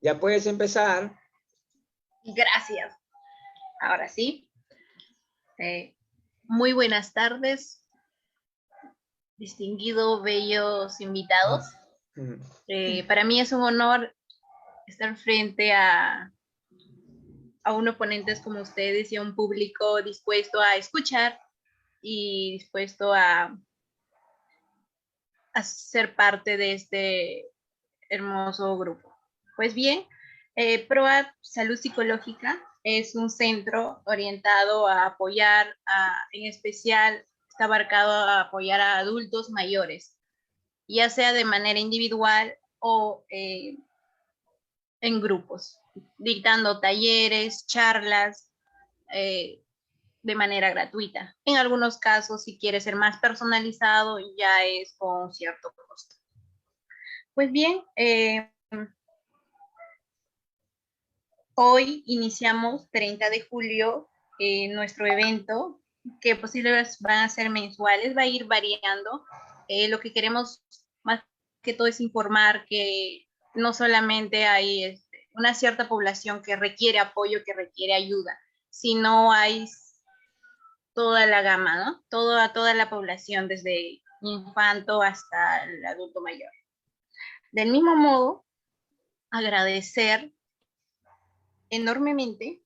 Ya puedes empezar. Gracias. Ahora sí. Muy buenas tardes, distinguidos, bellos invitados. Para mí es un honor estar frente a unos ponentes como ustedes y a un público dispuesto a escuchar y dispuesto a ser parte de este hermoso grupo. Pues bien, PROAD Salud Psicológica es un centro orientado a apoyar, en especial está abarcado a apoyar a adultos mayores, ya sea de manera individual o en grupos, dictando talleres, charlas, de manera gratuita. En algunos casos, si quiere ser más personalizado, ya es con cierto costo. Pues bien, hoy iniciamos 30 de julio nuestro evento, que posiblemente van a ser mensuales, va a ir variando. Lo que queremos más que todo es informar que no solamente hay una cierta población que requiere apoyo, que requiere ayuda, sino hay toda la gama, ¿no? Toda la población, desde infanto hasta el adulto mayor. Del mismo modo, agradecer enormemente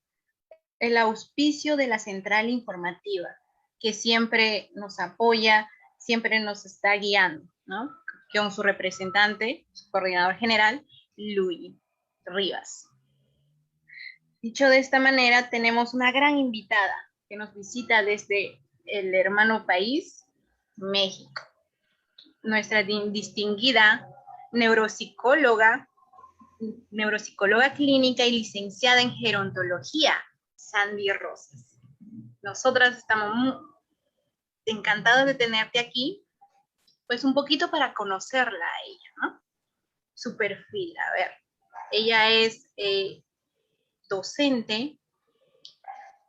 el auspicio de la central informativa, que siempre nos apoya, siempre nos está guiando, ¿no? Con su representante, su coordinador general, Luis Rivas. Dicho de esta manera, tenemos una gran invitada que nos visita desde el hermano país, México. Nuestra distinguida neuropsicóloga clínica y licenciada en gerontología, Sandy Rosas. Nosotras estamos muy encantadas de tenerte aquí, pues un poquito para conocerla a ella, ¿no? Su perfil, a ver. Ella es docente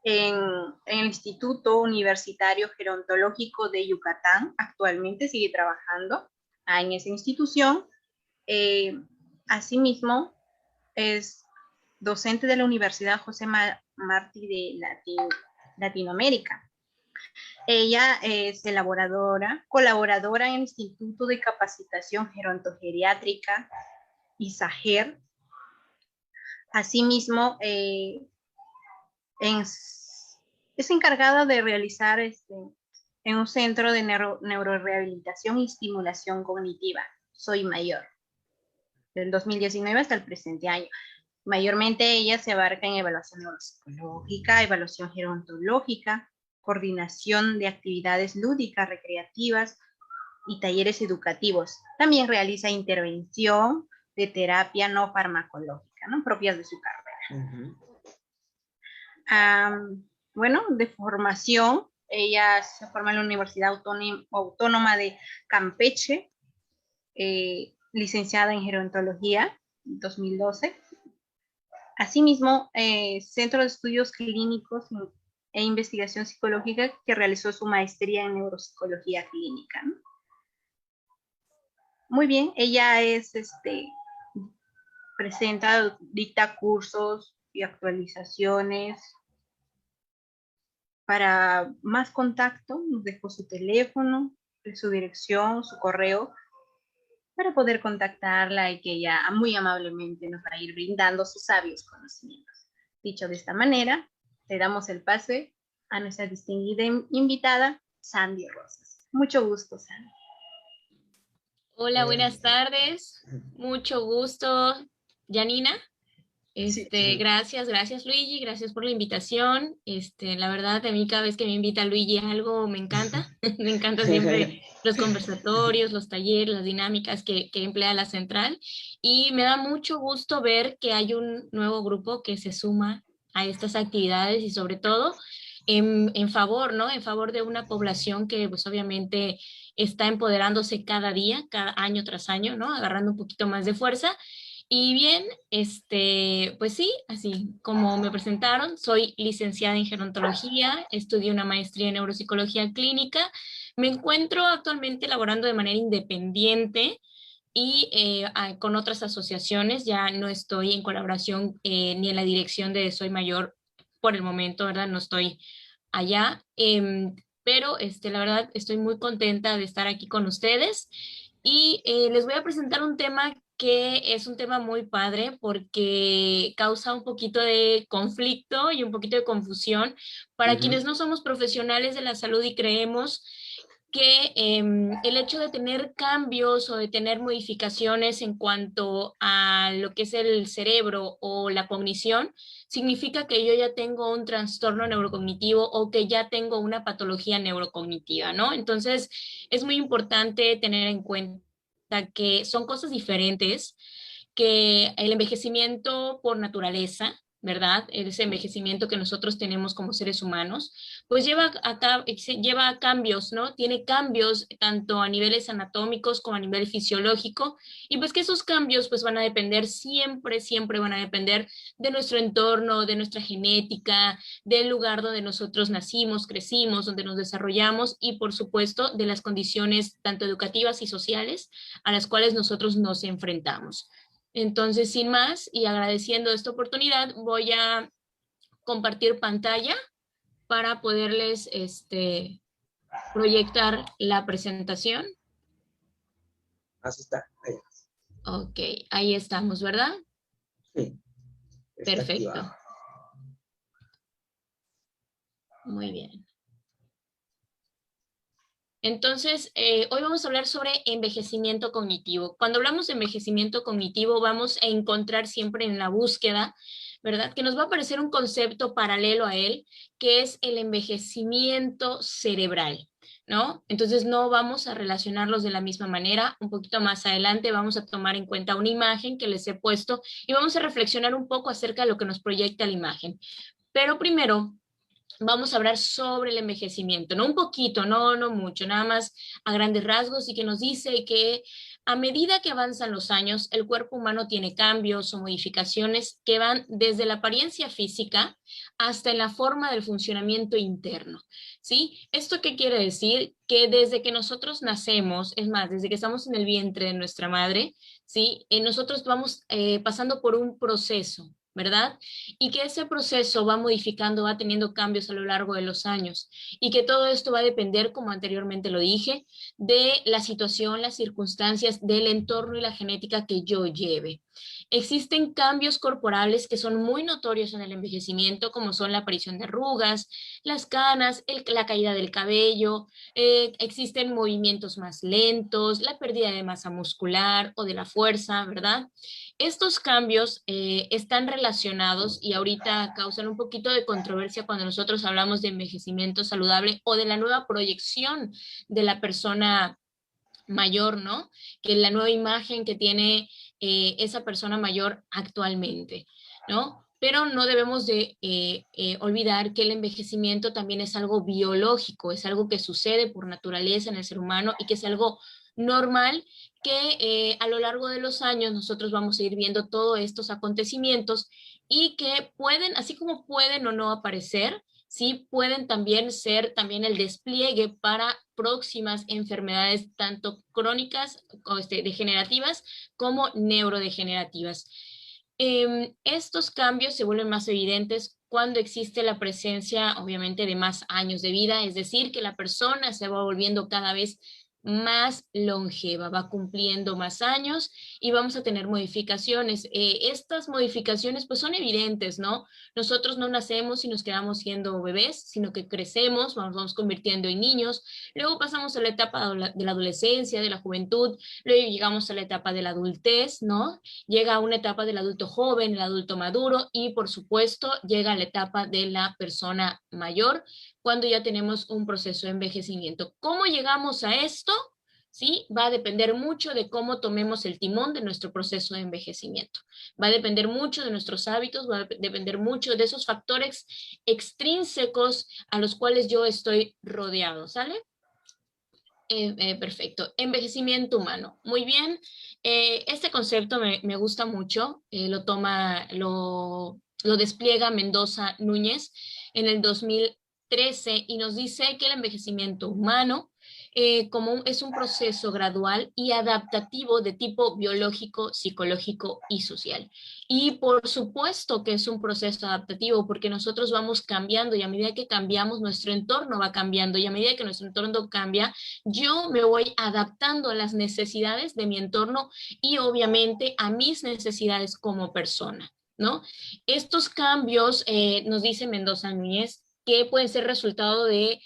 en el Instituto Universitario Gerontológico de Yucatán. Actualmente sigue trabajando en esa institución. Asimismo, es docente de la Universidad José Martí de Latinoamérica. Ella es colaboradora en el Instituto de Capacitación Gerontogeriátrica, ISAGER. Asimismo, es encargada de realizar en un centro de neurorehabilitación y estimulación cognitiva, Soy Mayor, del 2019 hasta el presente año. Mayormente ella se abarca en evaluación neuropsicológica, evaluación gerontológica, coordinación de actividades lúdicas, recreativas y talleres educativos. También realiza intervención de terapia no farmacológica, ¿no? Propias de su carrera. Bueno, de formación, ella se forma en la Universidad Autónoma de Campeche, licenciada en gerontología, 2012. Asimismo, Centro de Estudios Clínicos e Investigación Psicológica, que realizó su maestría en neuropsicología clínica, ¿no? Muy bien, ella dicta cursos y actualizaciones. Para más contacto, nos dejó su teléfono, su dirección, su correo, para poder contactarla y que ella muy amablemente nos va a ir brindando sus sabios conocimientos. Dicho de esta manera, le damos el pase a nuestra distinguida invitada, Sandy Rosas. Mucho gusto, Sandy. Hola, buenas tardes. Mucho gusto, Janina. Sí. Gracias Luigi, gracias por la invitación. La verdad, a mí cada vez que me invita Luigi a algo me encanta. Me encanta siempre los conversatorios, los talleres, las dinámicas que emplea la central. Y me da mucho gusto ver que hay un nuevo grupo que se suma a estas actividades y sobre todo en favor, ¿no? En favor de una población que pues obviamente está empoderándose cada día, cada año tras año, ¿no? Agarrando un poquito más de fuerza. Y bien, pues sí, así como me presentaron, soy licenciada en gerontología, estudié una maestría en neuropsicología clínica, me encuentro actualmente laborando de manera independiente, y con otras asociaciones. Ya no estoy en colaboración ni en la dirección de Soy Mayor por el momento, ¿verdad? No estoy allá, pero la verdad estoy muy contenta de estar aquí con ustedes y les voy a presentar un tema que es un tema muy padre porque causa un poquito de conflicto y un poquito de confusión para quienes no somos profesionales de la salud y creemos que el hecho de tener cambios o de tener modificaciones en cuanto a lo que es el cerebro o la cognición, significa que yo ya tengo un trastorno neurocognitivo o que ya tengo una patología neurocognitiva, ¿no? Entonces, es muy importante tener en cuenta que son cosas diferentes, que el envejecimiento por naturaleza, ¿verdad? Ese envejecimiento que nosotros tenemos como seres humanos, pues lleva a cambios, ¿no? Tiene cambios tanto a niveles anatómicos como a nivel fisiológico, y pues que esos cambios pues van a depender siempre van a depender de nuestro entorno, de nuestra genética, del lugar donde nosotros nacimos, crecimos, donde nos desarrollamos y por supuesto de las condiciones tanto educativas y sociales a las cuales nosotros nos enfrentamos. Entonces, sin más y agradeciendo esta oportunidad, voy a compartir pantalla para poderles proyectar la presentación. Así está. Ahí. Ok, ahí estamos, ¿verdad? Sí. Perfecto. Activado. Muy bien. Entonces, hoy vamos a hablar sobre envejecimiento cognitivo. Cuando hablamos de envejecimiento cognitivo, vamos a encontrar siempre en la búsqueda, ¿verdad? Que nos va a aparecer un concepto paralelo a él, que es el envejecimiento cerebral, ¿no? Entonces, no vamos a relacionarlos de la misma manera. Un poquito más adelante vamos a tomar en cuenta una imagen que les he puesto y vamos a reflexionar un poco acerca de lo que nos proyecta la imagen. Pero primero vamos a hablar sobre el envejecimiento, no un poquito, no mucho, nada más a grandes rasgos, y que nos dice que a medida que avanzan los años, el cuerpo humano tiene cambios o modificaciones que van desde la apariencia física hasta en la forma del funcionamiento interno, ¿sí? ¿Esto qué quiere decir? Que desde que nosotros nacemos, es más, desde que estamos en el vientre de nuestra madre, ¿sí? Nosotros vamos pasando por un proceso, ¿verdad? Y que ese proceso va modificando, va teniendo cambios a lo largo de los años y que todo esto va a depender, como anteriormente lo dije, de la situación, las circunstancias, del entorno y la genética que yo lleve. Existen cambios corporales que son muy notorios en el envejecimiento, como son la aparición de arrugas, las canas, la caída del cabello, existen movimientos más lentos, la pérdida de masa muscular o de la fuerza, ¿verdad? Estos cambios están relacionados y ahorita causan un poquito de controversia cuando nosotros hablamos de envejecimiento saludable o de la nueva proyección de la persona mayor, ¿no? Que es la nueva imagen que tiene esa persona mayor actualmente, ¿no? Pero no debemos de olvidar que el envejecimiento también es algo biológico, es algo que sucede por naturaleza en el ser humano y que es algo normal que a lo largo de los años nosotros vamos a ir viendo todos estos acontecimientos y que pueden, así como pueden o no aparecer, sí pueden también ser también el despliegue para próximas enfermedades tanto crónicas o degenerativas como neurodegenerativas. Estos cambios se vuelven más evidentes cuando existe la presencia, obviamente, de más años de vida, es decir, que la persona se va volviendo cada vez más longeva, va cumpliendo más años y vamos a tener modificaciones. Estas modificaciones pues son evidentes, ¿no? Nosotros no nacemos y nos quedamos siendo bebés, sino que crecemos, vamos convirtiendo en niños, luego pasamos a la etapa de la adolescencia, de la juventud, luego llegamos a la etapa de la adultez, ¿no? Llega una etapa del adulto joven, el adulto maduro y por supuesto llega la etapa de la persona mayor, cuando ya tenemos un proceso de envejecimiento. ¿Cómo llegamos a esto? ¿Sí? Va a depender mucho de cómo tomemos el timón de nuestro proceso de envejecimiento. Va a depender mucho de nuestros hábitos, va a depender mucho de esos factores extrínsecos a los cuales yo estoy rodeado, ¿sale? Perfecto. Envejecimiento humano. Muy bien. Este concepto me gusta mucho. Lo despliega Mendoza Núñez en el 2013 y nos dice que el envejecimiento humano como es un proceso gradual y adaptativo de tipo biológico, psicológico y social. Y por supuesto que es un proceso adaptativo porque nosotros vamos cambiando y a medida que cambiamos nuestro entorno va cambiando y a medida que nuestro entorno cambia, yo me voy adaptando a las necesidades de mi entorno y obviamente a mis necesidades como persona, ¿no? Estos cambios, nos dice Mendoza Núñez, que pueden ser resultado de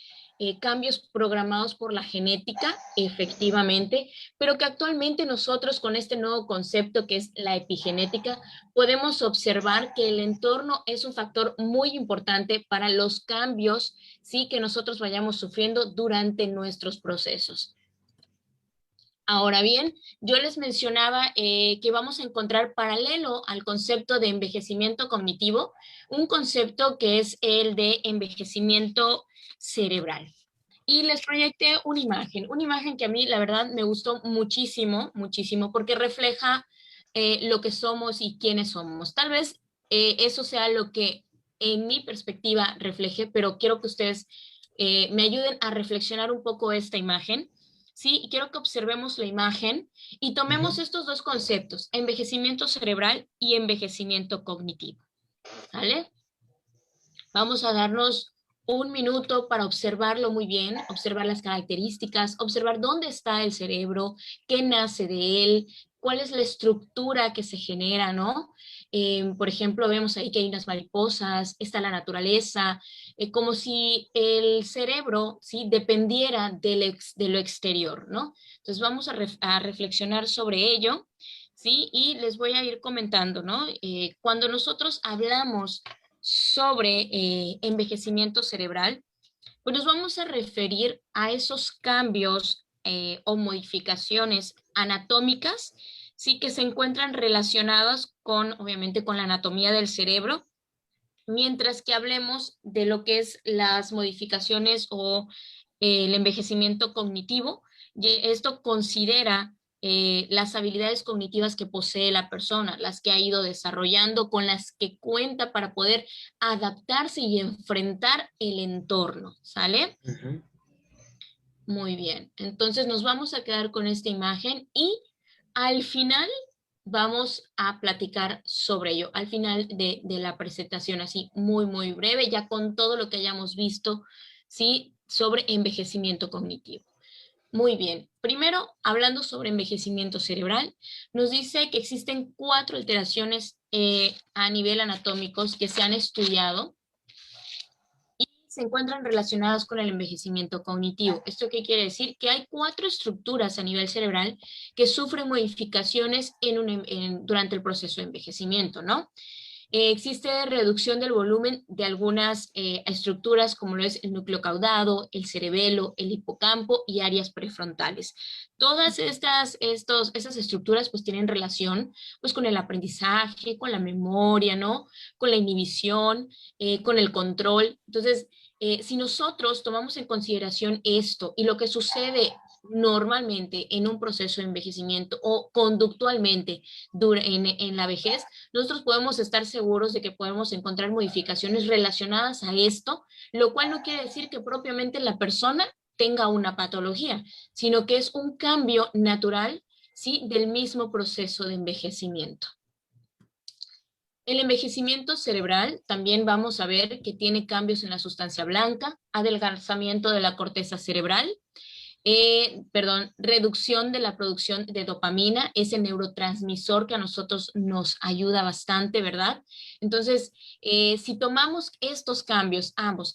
cambios programados por la genética, efectivamente, pero que actualmente nosotros con este nuevo concepto que es la epigenética, podemos observar que el entorno es un factor muy importante para los cambios, sí, que nosotros vayamos sufriendo durante nuestros procesos. Ahora bien, yo les mencionaba que vamos a encontrar paralelo al concepto de envejecimiento cognitivo, un concepto que es el de envejecimiento cerebral. Y les proyecté una imagen que a mí la verdad me gustó muchísimo, muchísimo, porque refleja lo que somos y quiénes somos. Tal vez eso sea lo que en mi perspectiva refleje, pero quiero que ustedes me ayuden a reflexionar un poco esta imagen. ¿Sí? Y quiero que observemos la imagen y tomemos estos dos conceptos, envejecimiento cerebral y envejecimiento cognitivo. ¿Vale? Vamos a darnos un minuto para observarlo muy bien, observar las características, observar dónde está el cerebro, qué nace de él, cuál es la estructura que se genera, ¿no? Por ejemplo, vemos ahí que hay unas mariposas, está la naturaleza, como si el cerebro, ¿sí? Dependiera de lo exterior, ¿no? Entonces vamos a reflexionar sobre ello, ¿sí? Y les voy a ir comentando, ¿no? Cuando nosotros hablamos sobre envejecimiento cerebral, pues nos vamos a referir a esos cambios o modificaciones anatómicas, sí, que se encuentran relacionadas con, obviamente, con la anatomía del cerebro, mientras que hablemos de lo que es las modificaciones o el envejecimiento cognitivo. Y esto considera las habilidades cognitivas que posee la persona, las que ha ido desarrollando, con las que cuenta para poder adaptarse y enfrentar el entorno, ¿sale? Muy bien, entonces nos vamos a quedar con esta imagen y al final vamos a platicar sobre ello, al final de la presentación, así muy, muy breve, ya con todo lo que hayamos visto, ¿sí? Sobre envejecimiento cognitivo. Muy bien, primero, hablando sobre envejecimiento cerebral, nos dice que existen 4 alteraciones a nivel anatómicos que se han estudiado y se encuentran relacionadas con el envejecimiento cognitivo. ¿Esto qué quiere decir? Que hay 4 estructuras a nivel cerebral que sufren modificaciones durante el proceso de envejecimiento, ¿no? Existe reducción del volumen de algunas estructuras como lo es el núcleo caudado, el cerebelo, el hipocampo y áreas prefrontales. Todas esas estructuras pues tienen relación pues con el aprendizaje, con la memoria, ¿no? Con la inhibición, con el control. Entonces, si nosotros tomamos en consideración esto y lo que sucede normalmente en un proceso de envejecimiento o conductualmente en la vejez, nosotros podemos estar seguros de que podemos encontrar modificaciones relacionadas a esto, lo cual no quiere decir que propiamente la persona tenga una patología, sino que es un cambio natural, ¿sí? Del mismo proceso de envejecimiento. El envejecimiento cerebral también vamos a ver que tiene cambios en la sustancia blanca, adelgazamiento de la corteza cerebral, reducción de la producción de dopamina, ese neurotransmisor que a nosotros nos ayuda bastante, ¿verdad? Entonces, si tomamos estos cambios, ambos,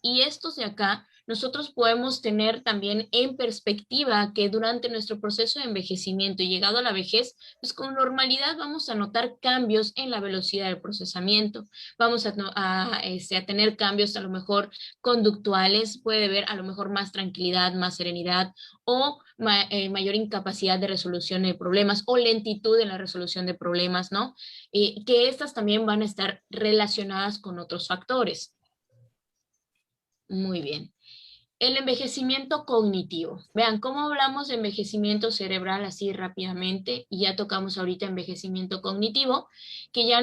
y estos de acá, nosotros podemos tener también en perspectiva que durante nuestro proceso de envejecimiento y llegado a la vejez, pues con normalidad vamos a notar cambios en la velocidad del procesamiento, vamos a tener cambios a lo mejor conductuales, puede haber a lo mejor más tranquilidad, más serenidad o mayor incapacidad de resolución de problemas o lentitud en la resolución de problemas, ¿no? Que estas también van a estar relacionadas con otros factores. Muy bien. El envejecimiento cognitivo. Vean, ¿cómo hablamos de envejecimiento cerebral así rápidamente? Y ya tocamos ahorita envejecimiento cognitivo, que ya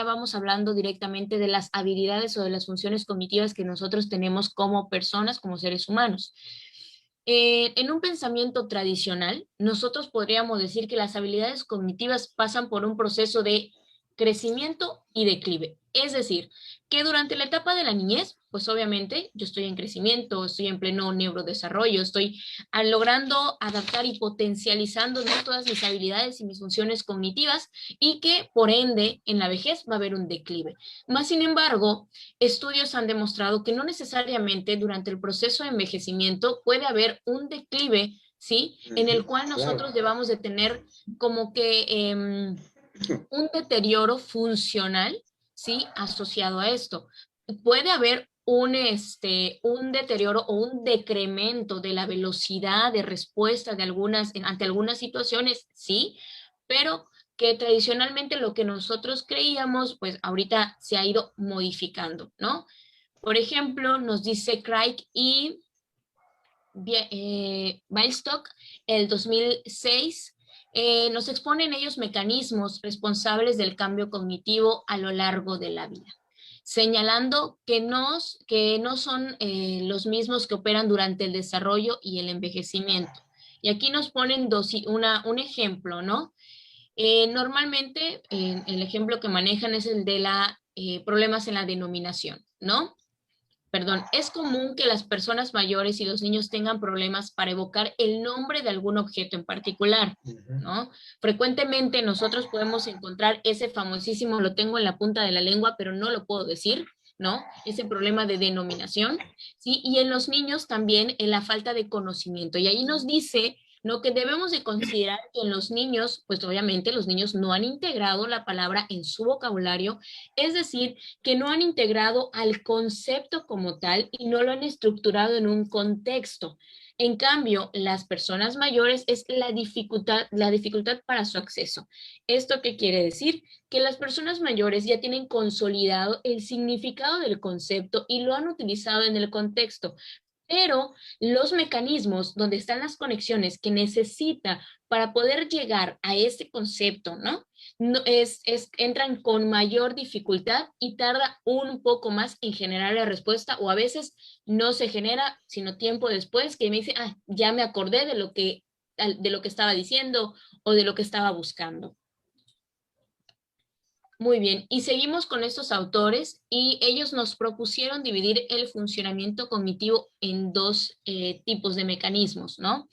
vamos hablando directamente de las habilidades o de las funciones cognitivas que nosotros tenemos como personas, como seres humanos. En un pensamiento tradicional, nosotros podríamos decir que las habilidades cognitivas pasan por un proceso de crecimiento y declive. Es decir, que durante la etapa de la niñez, pues obviamente yo estoy en crecimiento, estoy en pleno neurodesarrollo, estoy logrando adaptar y potencializando, ¿no?, todas mis habilidades y mis funciones cognitivas, y que por ende en la vejez va a haber un declive. Más sin embargo, estudios han demostrado que no necesariamente durante el proceso de envejecimiento puede haber un declive, ¿sí? En el cual nosotros Claro. debamos de tener como que un deterioro funcional, ¿sí?, asociado a esto. Puede haber un deterioro o un decremento de la velocidad de respuesta de ante algunas situaciones, sí, pero que tradicionalmente lo que nosotros creíamos, pues ahorita se ha ido modificando, ¿no? Por ejemplo, nos dice Craig y Weilstock, el 2006, nos exponen ellos mecanismos responsables del cambio cognitivo a lo largo de la vida, señalando que no son los mismos que operan durante el desarrollo y el envejecimiento. Y aquí nos ponen un ejemplo, ¿no? Normalmente, el ejemplo que manejan es el de problemas en la denominación, ¿no? Perdón, es común que las personas mayores y los niños tengan problemas para evocar el nombre de algún objeto en particular, ¿no? Frecuentemente nosotros podemos encontrar ese famosísimo, lo tengo en la punta de la lengua, pero no lo puedo decir, ¿no? Ese problema de denominación, ¿sí? Y en los niños también en la falta de conocimiento. Y ahí nos dice, ¿no?, que debemos de considerar que en los niños, pues obviamente los niños no han integrado la palabra en su vocabulario, es decir, que no han integrado al concepto como tal y no lo han estructurado en un contexto. En cambio, las personas mayores es la dificultad para su acceso. ¿Esto qué quiere decir? Que las personas mayores ya tienen consolidado el significado del concepto y lo han utilizado en el contexto, pero los mecanismos donde están las conexiones que necesita para poder llegar a ese concepto, ¿no? Entran con mayor dificultad y tarda un poco más en generar la respuesta, o a veces no se genera, sino tiempo después que me dice, ah, ya me acordé de lo que estaba diciendo o de lo que estaba buscando. Muy bien, y seguimos con estos autores y ellos nos propusieron dividir el funcionamiento cognitivo en dos tipos de mecanismos, ¿no?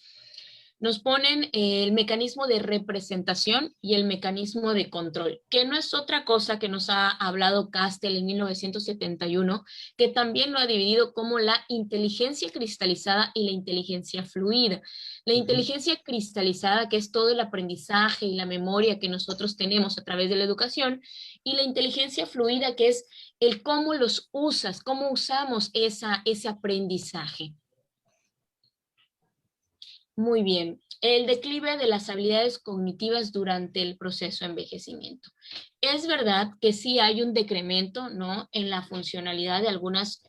Nos ponen el mecanismo de representación y el mecanismo de control, que no es otra cosa que nos ha hablado Castel en 1971, que también lo ha dividido como la inteligencia cristalizada y la inteligencia fluida. La inteligencia cristalizada, que es todo el aprendizaje y la memoria que nosotros tenemos a través de la educación, y la inteligencia fluida, que es el cómo los usas, cómo usamos ese aprendizaje. Muy bien. El declive de las habilidades cognitivas durante el proceso de envejecimiento. Es verdad que sí hay un decremento, ¿no?, en la funcionalidad de algunas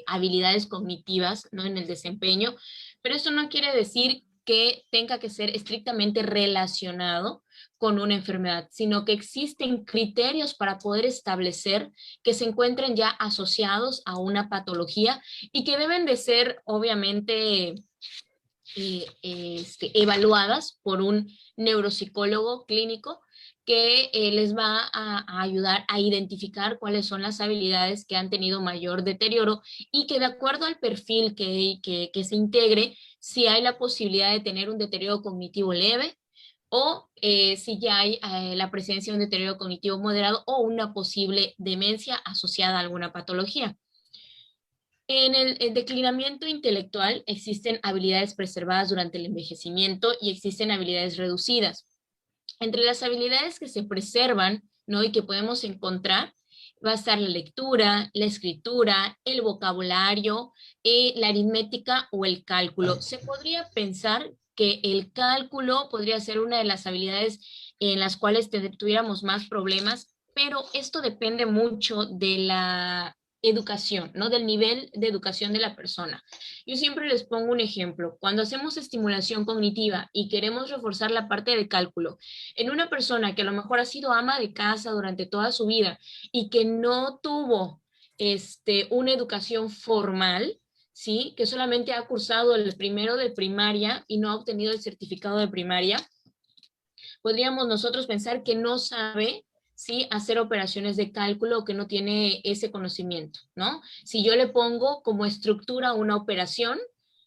habilidades cognitivas, ¿no?, en el desempeño, pero esto no quiere decir que tenga que ser estrictamente relacionado con una enfermedad, sino que existen criterios para poder establecer que se encuentren ya asociados a una patología y que deben de ser, obviamente, evaluadas por un neuropsicólogo clínico que les va a ayudar a identificar cuáles son las habilidades que han tenido mayor deterioro y que de acuerdo al perfil que se integre, si hay la posibilidad de tener un deterioro cognitivo leve o si ya hay la presencia de un deterioro cognitivo moderado o una posible demencia asociada a alguna patología. En el declinamiento intelectual existen habilidades preservadas durante el envejecimiento y existen habilidades reducidas. Entre las habilidades que se preservan, ¿no?, y que podemos encontrar, va a estar la lectura, la escritura, el vocabulario, la aritmética o el cálculo. Se podría pensar que el cálculo podría ser una de las habilidades en las cuales tuviéramos más problemas, pero esto depende mucho de la educación, ¿no?, del nivel de educación de la persona. Yo siempre les pongo un ejemplo. Cuando hacemos estimulación cognitiva y queremos reforzar la parte del cálculo, en una persona que a lo mejor ha sido ama de casa durante toda su vida y que no tuvo una educación formal, ¿sí? Que solamente ha cursado el primero de primaria y no ha obtenido el certificado de primaria, podríamos nosotros pensar que no sabe, ¿sí?, hacer operaciones de cálculo o que no tiene ese conocimiento, ¿no? Si yo le pongo como estructura una operación,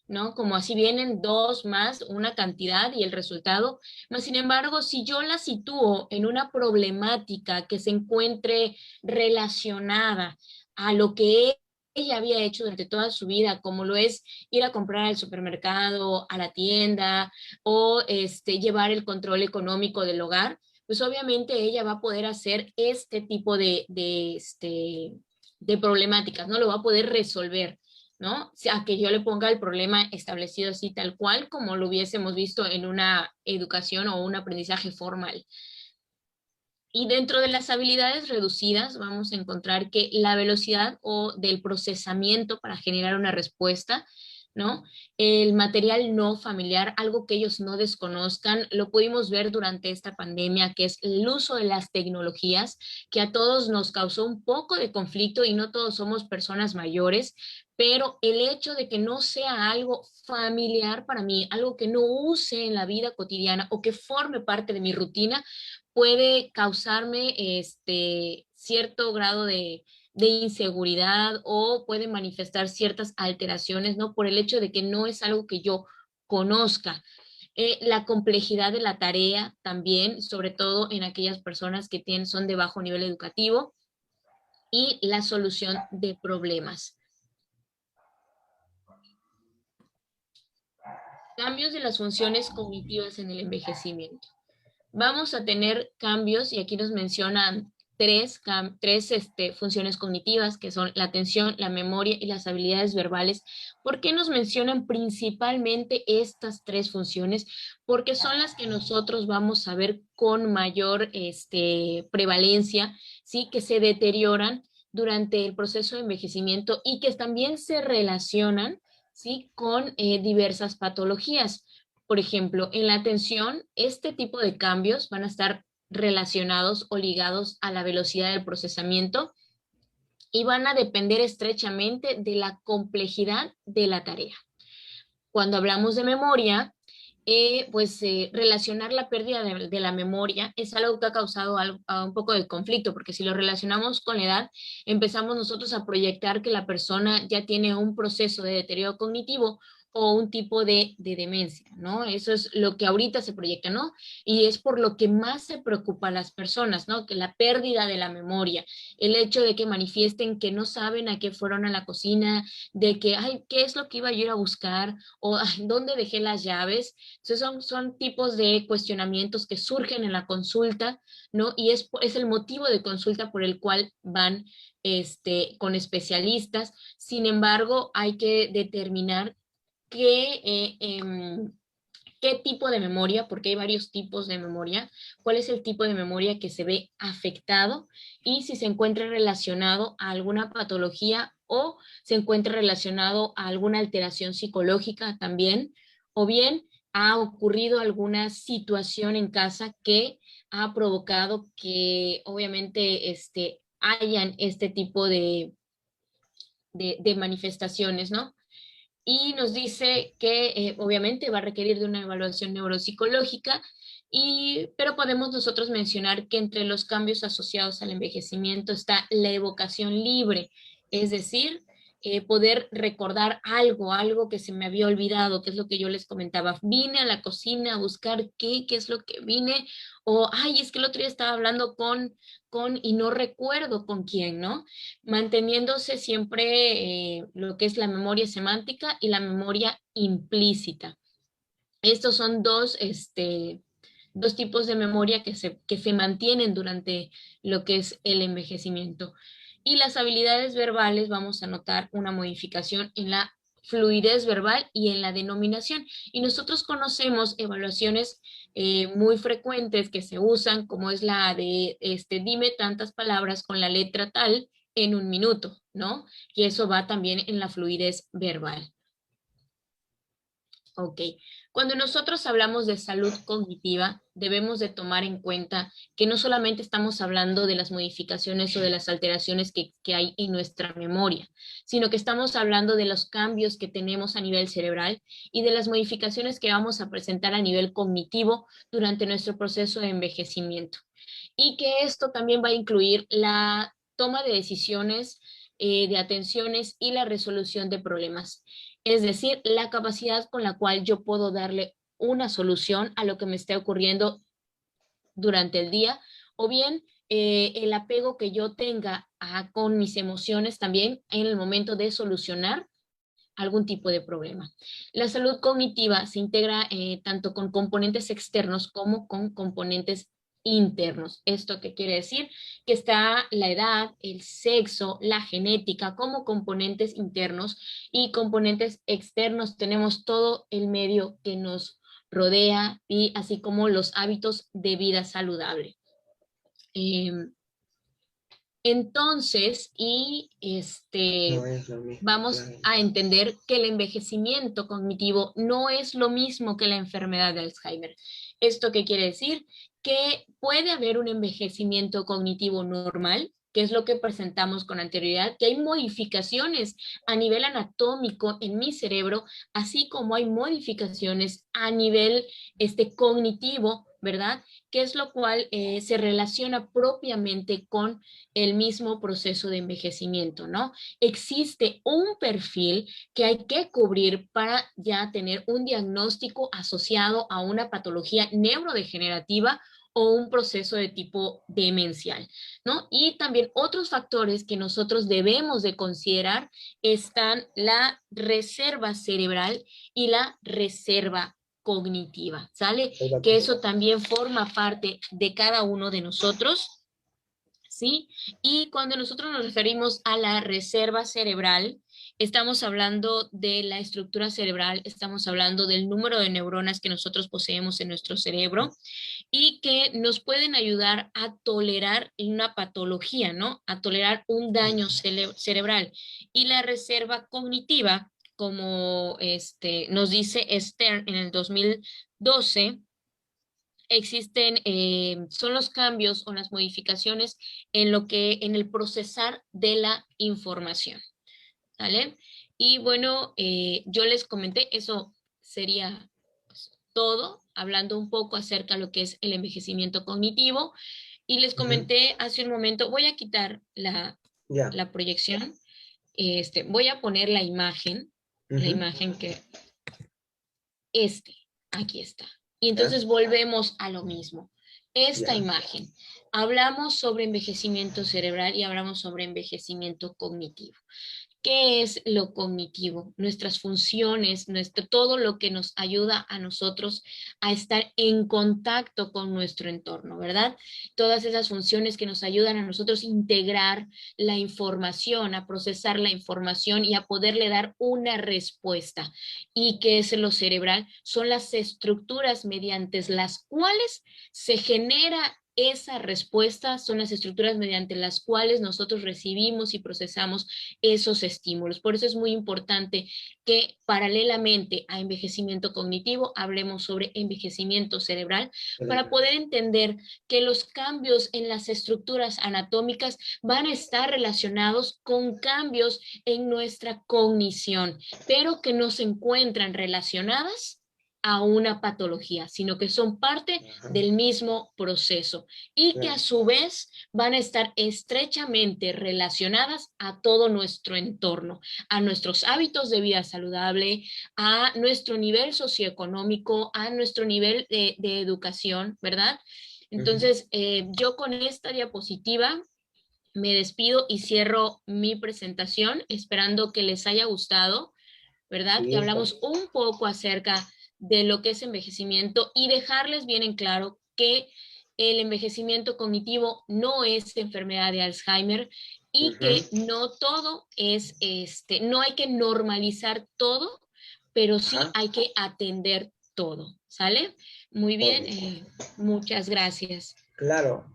¿no? Como así vienen dos más una cantidad y el resultado. Mas, sin embargo, si yo la sitúo en una problemática que se encuentre relacionada a lo que ella había hecho durante toda su vida, como lo es ir a comprar al supermercado, a la tienda, o llevar el control económico del hogar, pues obviamente ella va a poder hacer este tipo de problemáticas, ¿no? Lo va a poder resolver, ¿no? O sea, que yo le ponga el problema establecido así tal cual como lo hubiésemos visto en una educación o un aprendizaje formal. Y dentro de las habilidades reducidas vamos a encontrar que la velocidad o del procesamiento para generar una respuesta, ¿no? El material no familiar, algo que ellos no desconozcan, lo pudimos ver durante esta pandemia, que es el uso de las tecnologías, que a todos nos causó un poco de conflicto y no todos somos personas mayores, pero el hecho de que no sea algo familiar para mí, algo que no use en la vida cotidiana o que forme parte de mi rutina, puede causarme cierto grado de inseguridad o puede manifestar ciertas alteraciones, ¿no? Por el hecho de que no es algo que yo conozca. La complejidad de la tarea también, sobre todo en aquellas personas que son de bajo nivel educativo, y la solución de problemas. Cambios de las funciones cognitivas en el envejecimiento. Vamos a tener cambios, y aquí nos mencionan tres funciones cognitivas, que son la atención, la memoria y las habilidades verbales. ¿Por qué nos mencionan principalmente estas tres funciones? Porque son las que nosotros vamos a ver con mayor prevalencia, ¿sí?, que se deterioran durante el proceso de envejecimiento y que también se relacionan, ¿sí?, con diversas patologías. Por ejemplo, en la atención, este tipo de cambios van a estar relacionados o ligados a la velocidad del procesamiento y van a depender estrechamente de la complejidad de la tarea. Cuando hablamos de memoria, relacionar la pérdida de la memoria es algo que ha causado un poco de conflicto, porque si lo relacionamos con la edad, empezamos nosotros a proyectar que la persona ya tiene un proceso de deterioro cognitivo o un tipo de demencia, ¿no? Eso es lo que ahorita se proyecta, ¿no? Y es por lo que más se preocupa a las personas, ¿no? Que la pérdida de la memoria, el hecho de que manifiesten que no saben a qué fueron a la cocina, de que, ay, ¿qué es lo que iba yo a ir a buscar? O, ay, ¿dónde dejé las llaves? Entonces son tipos de cuestionamientos que surgen en la consulta, ¿no? Y es el motivo de consulta por el cual van con especialistas. Sin embargo, hay que determinar qué tipo de memoria, porque hay varios tipos de memoria, cuál es el tipo de memoria que se ve afectado y si se encuentra relacionado a alguna patología o se encuentra relacionado a alguna alteración psicológica también, o bien ha ocurrido alguna situación en casa que ha provocado que obviamente hayan este tipo de manifestaciones, ¿no? Y nos dice que obviamente va a requerir de una evaluación neuropsicológica, pero podemos nosotros mencionar que entre los cambios asociados al envejecimiento está la evocación libre, es decir, poder recordar algo que se me había olvidado, que es lo que yo les comentaba. Vine a la cocina a buscar qué es lo que vine, o, ay, es que el otro día estaba hablando y no recuerdo con quién, ¿no? Manteniéndose siempre lo que es la memoria semántica y la memoria implícita. Estos son dos tipos de memoria que se mantienen durante lo que es el envejecimiento. Y las habilidades verbales, vamos a notar una modificación en la fluidez verbal y en la denominación. Y nosotros conocemos evaluaciones muy frecuentes que se usan, como es la de dime tantas palabras con la letra tal en un minuto, ¿no? Y eso va también en la fluidez verbal. Ok, Cuando nosotros hablamos de salud cognitiva, debemos de tomar en cuenta que no solamente estamos hablando de las modificaciones o de las alteraciones que hay en nuestra memoria, sino que estamos hablando de los cambios que tenemos a nivel cerebral y de las modificaciones que vamos a presentar a nivel cognitivo durante nuestro proceso de envejecimiento. Y que esto también va a incluir la toma de decisiones, de atenciones y la resolución de problemas. Es decir, la capacidad con la cual yo puedo darle una solución a lo que me esté ocurriendo durante el día, o bien el apego que yo tenga con mis emociones también en el momento de solucionar algún tipo de problema. La salud cognitiva se integra tanto con componentes externos como con componentes internos. ¿Esto qué quiere decir? Que está la edad, el sexo, la genética como componentes internos, y componentes externos tenemos todo el medio que nos rodea, y así como los hábitos de vida saludable. Entonces, No es lo mismo, vamos claro. a entender que el envejecimiento cognitivo no es lo mismo que la enfermedad de Alzheimer. ¿Esto qué quiere decir? Que puede haber un envejecimiento cognitivo normal, que es lo que presentamos con anterioridad, que hay modificaciones a nivel anatómico en mi cerebro, así como hay modificaciones a nivel cognitivo, ¿verdad? Que es lo cual se relaciona propiamente con el mismo proceso de envejecimiento, ¿no? Existe un perfil que hay que cubrir para ya tener un diagnóstico asociado a una patología neurodegenerativa o un proceso de tipo demencial, ¿no? Y también otros factores que nosotros debemos de considerar están la reserva cerebral y la reserva cognitiva, ¿sale? Que eso también forma parte de cada uno de nosotros, ¿sí? Y cuando nosotros nos referimos a la reserva cerebral, estamos hablando de la estructura cerebral, estamos hablando del número de neuronas que nosotros poseemos en nuestro cerebro y que nos pueden ayudar a tolerar una patología, ¿no? A tolerar un daño cerebral. Y la reserva cognitiva, como nos dice Stern en el 2012, existen, son los cambios o las modificaciones en el procesar de la información, ¿vale? Y bueno, yo les comenté, eso sería pues, todo, hablando un poco acerca de lo que es el envejecimiento cognitivo, y les comenté hace un momento, voy a quitar la proyección, voy a poner la imagen que, aquí está. Y entonces volvemos a lo mismo. Esta imagen, hablamos sobre envejecimiento cerebral y hablamos sobre envejecimiento cognitivo. ¿Qué es lo cognitivo? Nuestras funciones, todo lo que nos ayuda a nosotros a estar en contacto con nuestro entorno, ¿verdad? Todas esas funciones que nos ayudan a nosotros integrar la información, a procesar la información y a poderle dar una respuesta. ¿Y qué es lo cerebral? Son las estructuras mediante las cuales se genera esa respuesta, son las estructuras mediante las cuales nosotros recibimos y procesamos esos estímulos. Por eso es muy importante que paralelamente a envejecimiento cognitivo hablemos sobre envejecimiento cerebral para poder entender que los cambios en las estructuras anatómicas van a estar relacionados con cambios en nuestra cognición, pero que no se encuentran relacionadas a una patología, sino que son parte del mismo proceso y que a su vez van a estar estrechamente relacionadas a todo nuestro entorno, a nuestros hábitos de vida saludable, a nuestro nivel socioeconómico, a nuestro nivel de educación, ¿verdad? Entonces, yo con esta diapositiva me despido y cierro mi presentación, esperando que les haya gustado, ¿verdad? Que hablamos un poco acerca de lo que es envejecimiento y dejarles bien en claro que el envejecimiento cognitivo no es enfermedad de Alzheimer y que no todo es, no hay que normalizar todo, pero sí hay que atender todo, ¿sale? Muy bien, muchas gracias. Claro.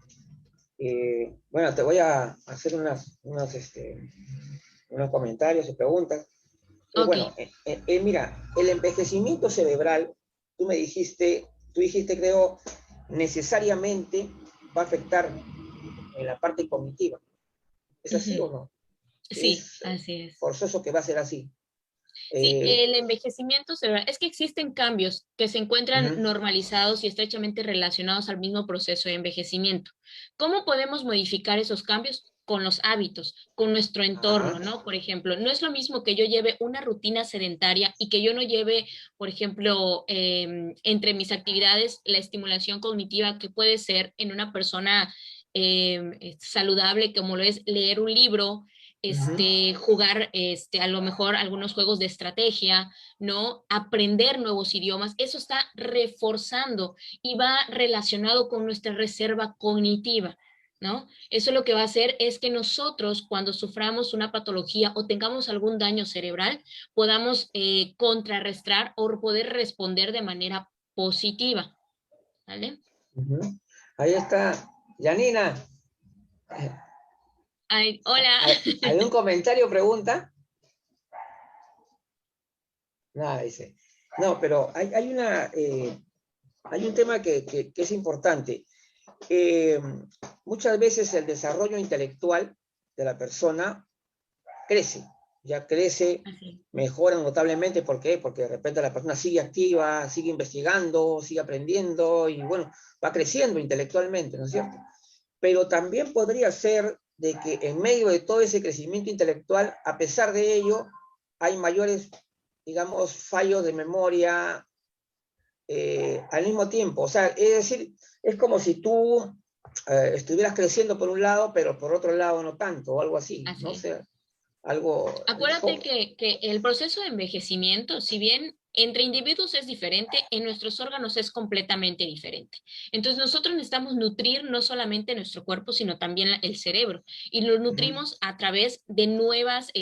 Bueno, te voy a hacer unos comentarios y preguntas. Bueno, mira, el envejecimiento cerebral tú dijiste, creo, necesariamente va a afectar en la parte cognitiva. ¿Es así o no? Sí, Es así es. forzoso que va a ser así. Sí, Eh, el envejecimiento cerebral, es que existen cambios que se encuentran Ujú. normalizados y estrechamente relacionados al mismo proceso de envejecimiento. ¿Cómo podemos modificar esos cambios? Con los hábitos, con nuestro entorno, Ajá. ¿no? Por ejemplo, no es lo mismo que yo lleve una rutina sedentaria y que yo no lleve, por ejemplo, entre mis actividades la estimulación cognitiva que puede ser en una persona saludable, como lo es leer un libro, Ujú. jugar a lo mejor algunos juegos de estrategia, ¿no? Aprender nuevos idiomas, eso está reforzando y va relacionado con nuestra reserva cognitiva, ¿no? Eso lo que va a hacer es que nosotros cuando suframos una patología o tengamos algún daño cerebral, podamos contrarrestar o poder responder de manera positiva, ¿vale? Ujú. Ahí está. Janina, Ay, hola. ¿algún comentario o pregunta? Nada, dice. No, pero hay un tema que es importante. Eh, Muchas veces el desarrollo intelectual de la persona crece, ya crece, Así. mejora notablemente. ¿Por qué? Porque de repente la persona sigue activa, sigue investigando, sigue aprendiendo y bueno, va creciendo intelectualmente, ¿no es cierto? Pero también podría ser de que en medio de todo ese crecimiento intelectual, a pesar de ello, hay mayores, digamos, fallos de memoria al mismo tiempo. O sea, es decir, es como si tú estuvieras creciendo por un lado, pero por otro lado no tanto, o algo así, ¿no? O Así. sea, algo... Acuérdate que el proceso de envejecimiento, si bien entre individuos es diferente, en nuestros órganos es completamente diferente. Entonces nosotros necesitamos nutrir no solamente nuestro cuerpo, sino también el cerebro. Y lo Ujú. nutrimos a través de nuevas,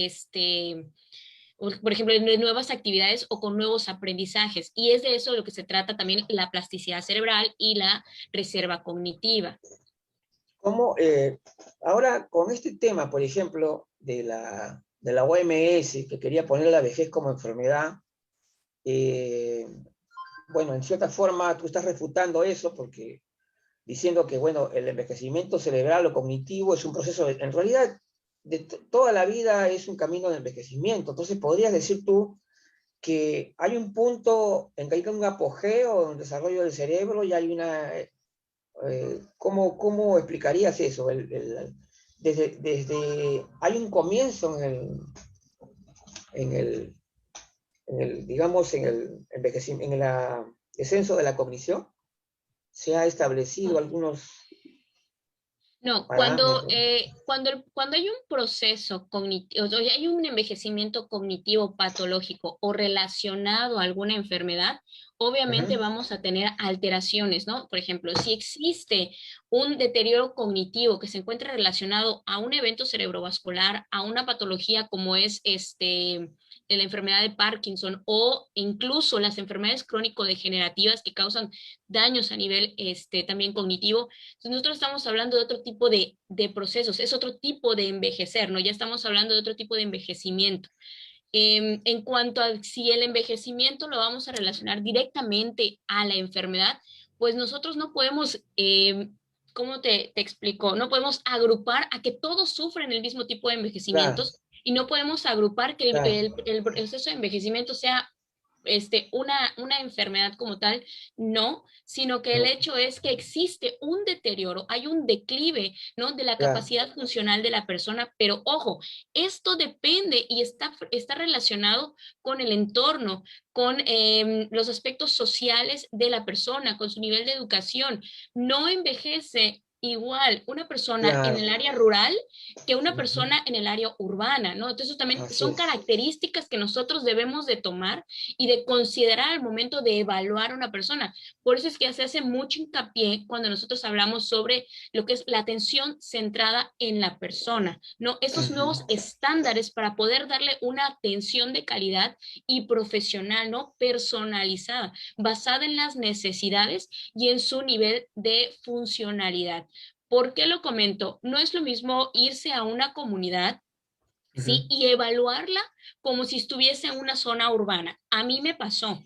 por ejemplo, de nuevas actividades o con nuevos aprendizajes. Y es de eso de lo que se trata también la plasticidad cerebral y la reserva cognitiva. Como ahora con este tema, por ejemplo, de la OMS, que quería poner la vejez como enfermedad, eh, bueno, en cierta forma tú estás refutando eso porque diciendo que, bueno, el envejecimiento cerebral o cognitivo es un proceso, en realidad, toda la vida es un camino de envejecimiento. Entonces, podrías decir tú que hay un punto en que hay un apogeo, un desarrollo del cerebro y hay una... ¿cómo explicarías eso? Hay un comienzo en el, digamos, en el envejecimiento, en el descenso de la cognición. Se ha establecido algunos No, parámetros. cuando hay un proceso cognitivo, o sea, hay un envejecimiento cognitivo patológico o relacionado a alguna enfermedad, obviamente Ujú. vamos a tener alteraciones, ¿no? Por ejemplo, si existe un deterioro cognitivo que se encuentra relacionado a un evento cerebrovascular, a una patología como es la enfermedad de Parkinson o incluso las enfermedades crónico-degenerativas que causan daños a nivel también cognitivo. Entonces, nosotros estamos hablando de otro tipo de procesos, es otro tipo de envejecer, ¿no? Ya estamos hablando de otro tipo de envejecimiento. En cuanto a si el envejecimiento lo vamos a relacionar directamente a la enfermedad, pues nosotros no podemos, ¿cómo te explico? No podemos agrupar a que todos sufren el mismo tipo de Claro, envejecimientos y no podemos agrupar que claro. el proceso de envejecimiento sea una enfermedad como tal, no, sino que el No, hecho es que existe un deterioro, hay un declive, ¿no? De la claro. capacidad funcional de la persona, pero ojo, esto depende y está relacionado con el entorno, con los aspectos sociales de la persona, con su nivel de educación. No envejece igual una persona en Claro. el área rural que una Ujú. persona en el área urbana, ¿no? Entonces también Así son es. características que nosotros debemos de tomar y de considerar al momento de evaluar a una persona. Por eso es que se hace mucho hincapié cuando nosotros hablamos sobre lo que es la atención centrada en la persona, ¿no? Esos nuevos Ujú. estándares para poder darle una atención de calidad y profesional, ¿no? Personalizada, basada en las necesidades y en su nivel de funcionalidad. ¿Por qué lo comento? No es lo mismo irse a una comunidad, ¿sí? Ujú. Y evaluarla como si estuviese en una zona urbana. A mí me pasó.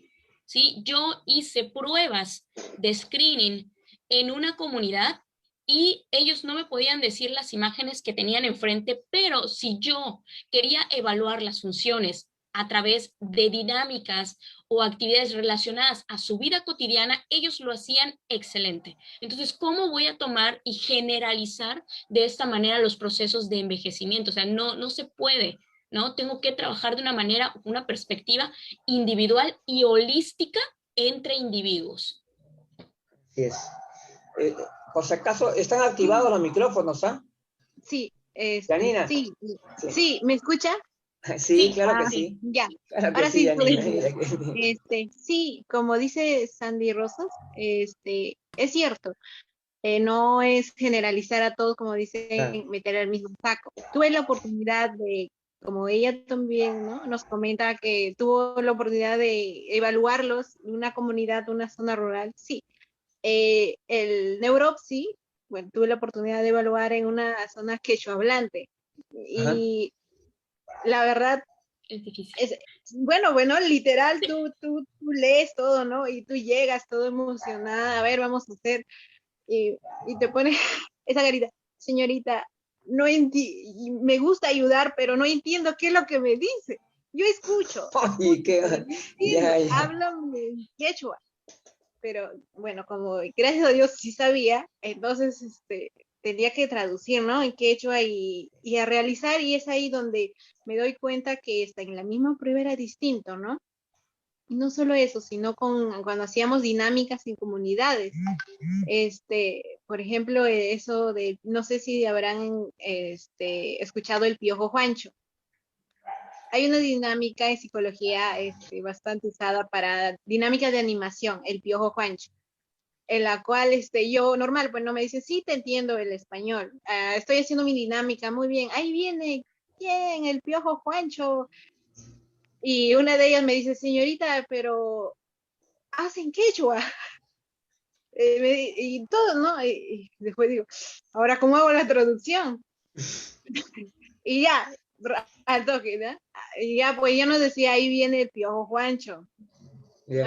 ¿sí? Yo hice pruebas de screening en una comunidad y ellos no me podían decir las imágenes que tenían enfrente, pero si yo quería evaluar las funciones a través de dinámicas o actividades relacionadas a su vida cotidiana, ellos lo hacían excelente. Entonces, ¿cómo voy a tomar y generalizar de esta manera los procesos de envejecimiento? O sea, no se puede, ¿no? Tengo que trabajar de una manera, una perspectiva individual y holística entre individuos. Así es. Eh, por si acaso, ¿están activados los micrófonos, ah? Sí, Janina. sí, Sí. sí, ¿me escucha? Sí, claro que sí. sí. Ya, Claro que ahora sí, sí Janina. sí, como dice Sandy Rosas, es cierto, no es generalizar a todos, como Claro. dicen, meter al mismo saco. Tuve la oportunidad de, como ella también, ¿no? Nos comenta que tuvo la oportunidad de evaluarlos en una comunidad, una zona rural, sí. El neuropsi, bueno, tuve la oportunidad de evaluar en una zona quechua hablante. Ajá. Y la verdad, Es difícil. bueno, literal, tú lees todo, ¿no? Y tú llegas todo emocionada, a ver, vamos a hacer, y te pone esa carita, señorita, no me gusta ayudar, pero no entiendo qué es lo que me dice. Yo escucho, Ay, qué... pero no entiendo, Ya, ya. háblame en quechua. Pero bueno, como gracias a Dios sí sabía, entonces tenía que traducir, ¿no? En quechua y a realizar, y es ahí donde me doy cuenta que está en la misma prueba era distinto, ¿no? Y no solo eso, sino cuando hacíamos dinámicas en comunidades. Por ejemplo, eso de, no sé si habrán escuchado el Piojo Juancho. Hay una dinámica en psicología bastante usada para dinámica de animación, el Piojo Juancho, en la cual yo normal, pues no me dice, sí, te entiendo el español, estoy haciendo mi dinámica, muy bien, ahí viene, ¿quién? El Piojo Juancho. Y una de ellas me dice, señorita, pero hacen quechua. Y todo, ¿no? Y después digo, ahora, ¿cómo hago la traducción? Y ya, al toque, ¿no? Y ya, pues yo nos decía, ahí viene el Piojo Juancho. Ya.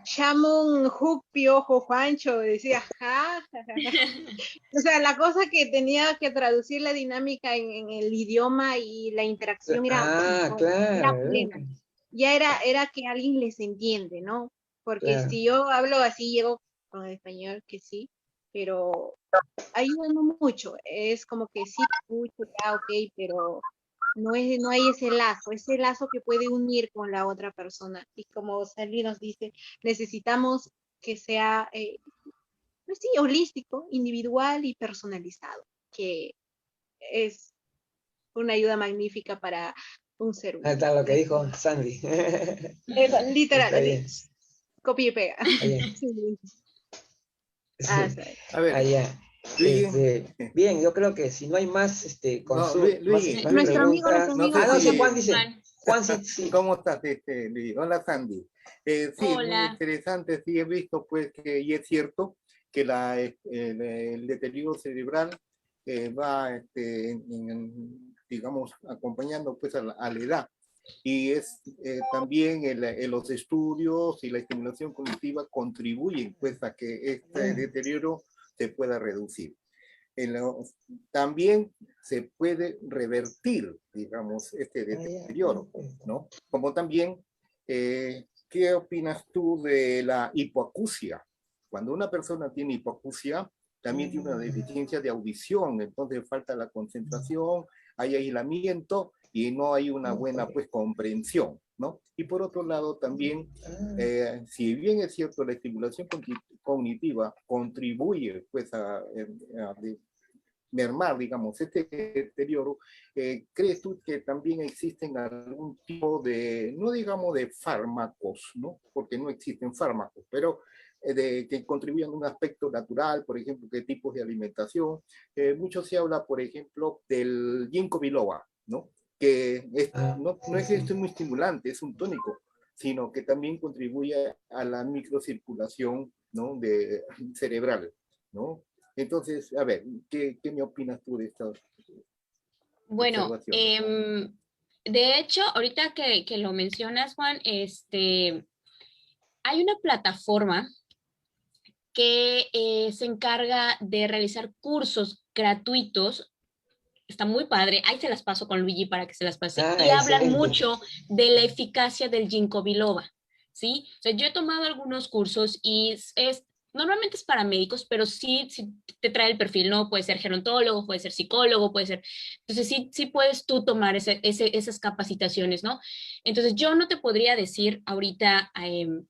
Shamun Hook Piojo Juancho, decía, ja, ja, ja, ja. O sea, la cosa que tenía que traducir la dinámica en el idioma y la interacción era, Ah, era claro, plena. Ya era que alguien les entiende, ¿no? Porque claro. si yo hablo así, llego con el español, que sí, pero ayuda no mucho. Es como que sí, escucho, ya, ok, pero no hay ese lazo que puede unir con la otra persona. Y como Sally nos dice, necesitamos que sea, pues sí, holístico, individual y personalizado, que es una ayuda magnífica para un ser Ahí humano. está lo que dijo Sandy. Literal, Está así, bien, copia y pega. está bien. Sí. Sí. Sí. A ver, Allá. Luigi, Bien, yo creo que si no hay más, no, más, Luigi, más Luigi, Nuestro preguntas. no amigo sé Ah, no, sí, Juan. Juan si, dice. Juan, sí, sí. ¿cómo estás, Luigi? Hola, Sandy. Sí, muy Hola. interesante, sí he visto, pues, y es cierto que el deterioro cerebral va, digamos, acompañando, pues, a la edad. Y es también los estudios y la estimulación cognitiva contribuyen, pues, a que este deterioro se pueda reducir. También se puede revertir, digamos, este deterioro, ¿no? Como también, ¿qué opinas tú de la hipoacusia? Cuando una persona tiene hipoacusia, también tiene una deficiencia de audición, entonces falta la concentración, hay aislamiento y no hay una buena, pues, comprensión, ¿no? Y por otro lado, también, si bien es cierto, la estimulación cognitiva contribuye, pues, a mermar, digamos, este deterioro, ¿crees tú que también existen algún tipo de, no digamos de fármacos, ¿no? Porque no existen fármacos, pero que contribuyan a un aspecto natural, por ejemplo, qué tipos de alimentación? Mucho se habla, por ejemplo, del ginkgo biloba, ¿no? Que no es esto muy estimulante, es un tónico, sino que también contribuye a la microcirculación, ¿no? Cerebral, ¿no? Entonces, a ver, ¿qué me opinas tú de estas Bueno, observaciones? de hecho, ahorita que lo mencionas, Juan, Hay una plataforma que se encarga de realizar cursos gratuitos. Está muy padre, ahí se las paso con Luigi para que se las pase. Y hablan Excelente. mucho de la eficacia del ginkgo biloba, ¿sí? O sea, yo he tomado algunos cursos y normalmente es para médicos, pero sí te trae el perfil, ¿no? Puede ser gerontólogo, puede ser psicólogo, puede ser... Entonces sí puedes tú tomar esas capacitaciones, ¿no? Entonces yo no te podría decir ahorita,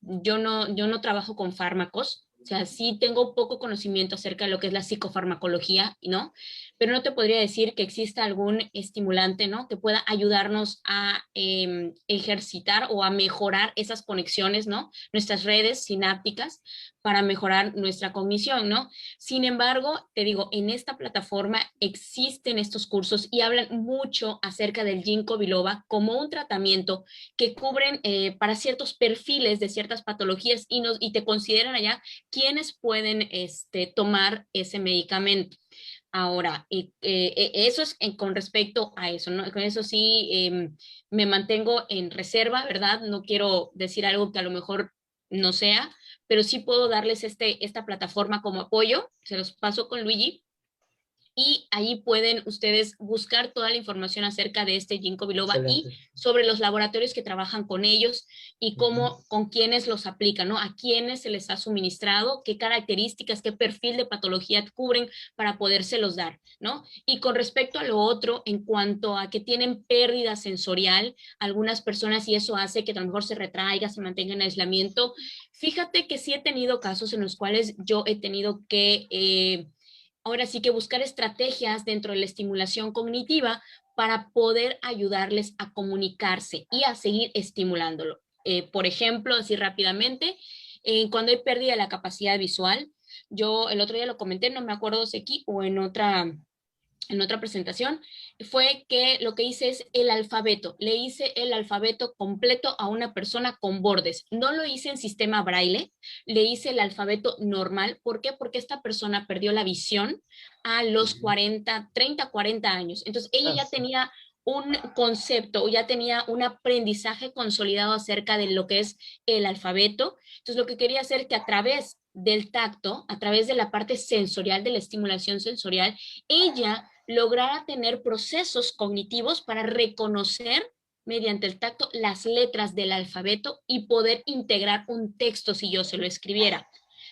yo no trabajo con fármacos, o sea, sí tengo poco conocimiento acerca de lo que es la psicofarmacología, ¿no? Pero no te podría decir que exista algún estimulante, ¿no? Que pueda ayudarnos a ejercitar o a mejorar esas conexiones, ¿no? Nuestras redes sinápticas para mejorar nuestra cognición, ¿no? Sin embargo, te digo, en esta plataforma existen estos cursos y hablan mucho acerca del ginkgo biloba como un tratamiento que cubren para ciertos perfiles de ciertas patologías y te consideran allá quienes pueden tomar ese medicamento. Ahora, eso es con respecto a eso, ¿no? Con eso sí me mantengo en reserva, ¿verdad? No quiero decir algo que a lo mejor no sea, pero sí puedo darles esta plataforma como apoyo. Se los paso con Luigi. Y ahí pueden ustedes buscar toda la información acerca de este ginkgo biloba y Excelente. sobre los laboratorios que trabajan con ellos y cómo, con quiénes los aplican, ¿no? A quiénes se les ha suministrado, qué características, qué perfil de patología cubren para podérselos dar, ¿no? Y con respecto a lo otro, en cuanto a que tienen pérdida sensorial, algunas personas, y eso hace que a lo mejor se retraiga, se mantenga en aislamiento, fíjate que sí he tenido casos en los cuales yo he tenido que ahora sí que buscar estrategias dentro de la estimulación cognitiva para poder ayudarles a comunicarse y a seguir estimulándolo. Por ejemplo, así rápidamente, cuando hay pérdida de la capacidad visual, yo el otro día lo comenté, no me acuerdo si aquí o en otra presentación, fue que lo que hice es el alfabeto. Le hice el alfabeto completo a una persona con bordes. No lo hice en sistema braille, le hice el alfabeto normal. ¿Por qué? Porque esta persona perdió la visión a los 30, 40 años. Entonces, ella ya tenía un concepto o ya tenía un aprendizaje consolidado acerca de lo que es el alfabeto. Entonces, lo que quería hacer que a través del tacto, a través de la parte sensorial, de la estimulación sensorial, ella lograra tener procesos cognitivos para reconocer mediante el tacto las letras del alfabeto y poder integrar un texto si yo se lo escribiera.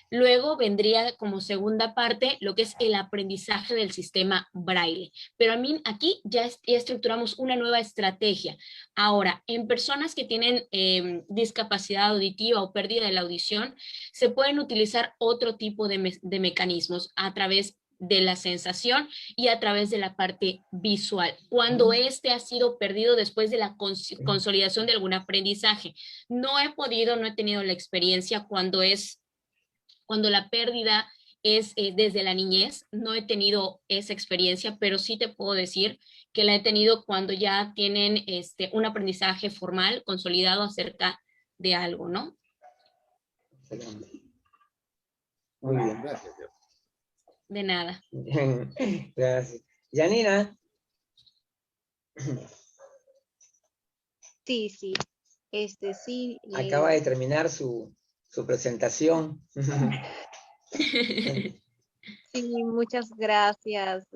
Luego vendría como segunda parte lo que es el aprendizaje del sistema braille. Pero a mí aquí ya estructuramos una nueva estrategia. Ahora, en personas que tienen discapacidad auditiva o pérdida de la audición, se pueden utilizar otro tipo de mecanismos a través de la sensación y a través de la parte visual, cuando este ha sido perdido después de la consolidación de algún aprendizaje. No he tenido la experiencia cuando la pérdida es desde la niñez. No he tenido esa experiencia, pero sí te puedo decir que la he tenido cuando ya tienen un aprendizaje formal, consolidado acerca de algo, ¿no? Muy bien. Gracias. De nada. Gracias. Janina. Sí, sí. Sí. Acaba de terminar su presentación. Sí, muchas gracias,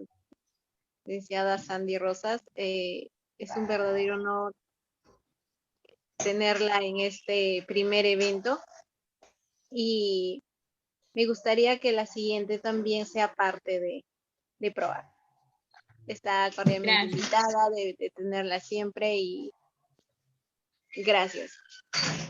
licenciada Sandy Rosas. Es un verdadero honor tenerla en este primer evento y me gustaría que la siguiente también sea parte de PROACT. Está cordialmente invitada, de tenerla siempre y gracias.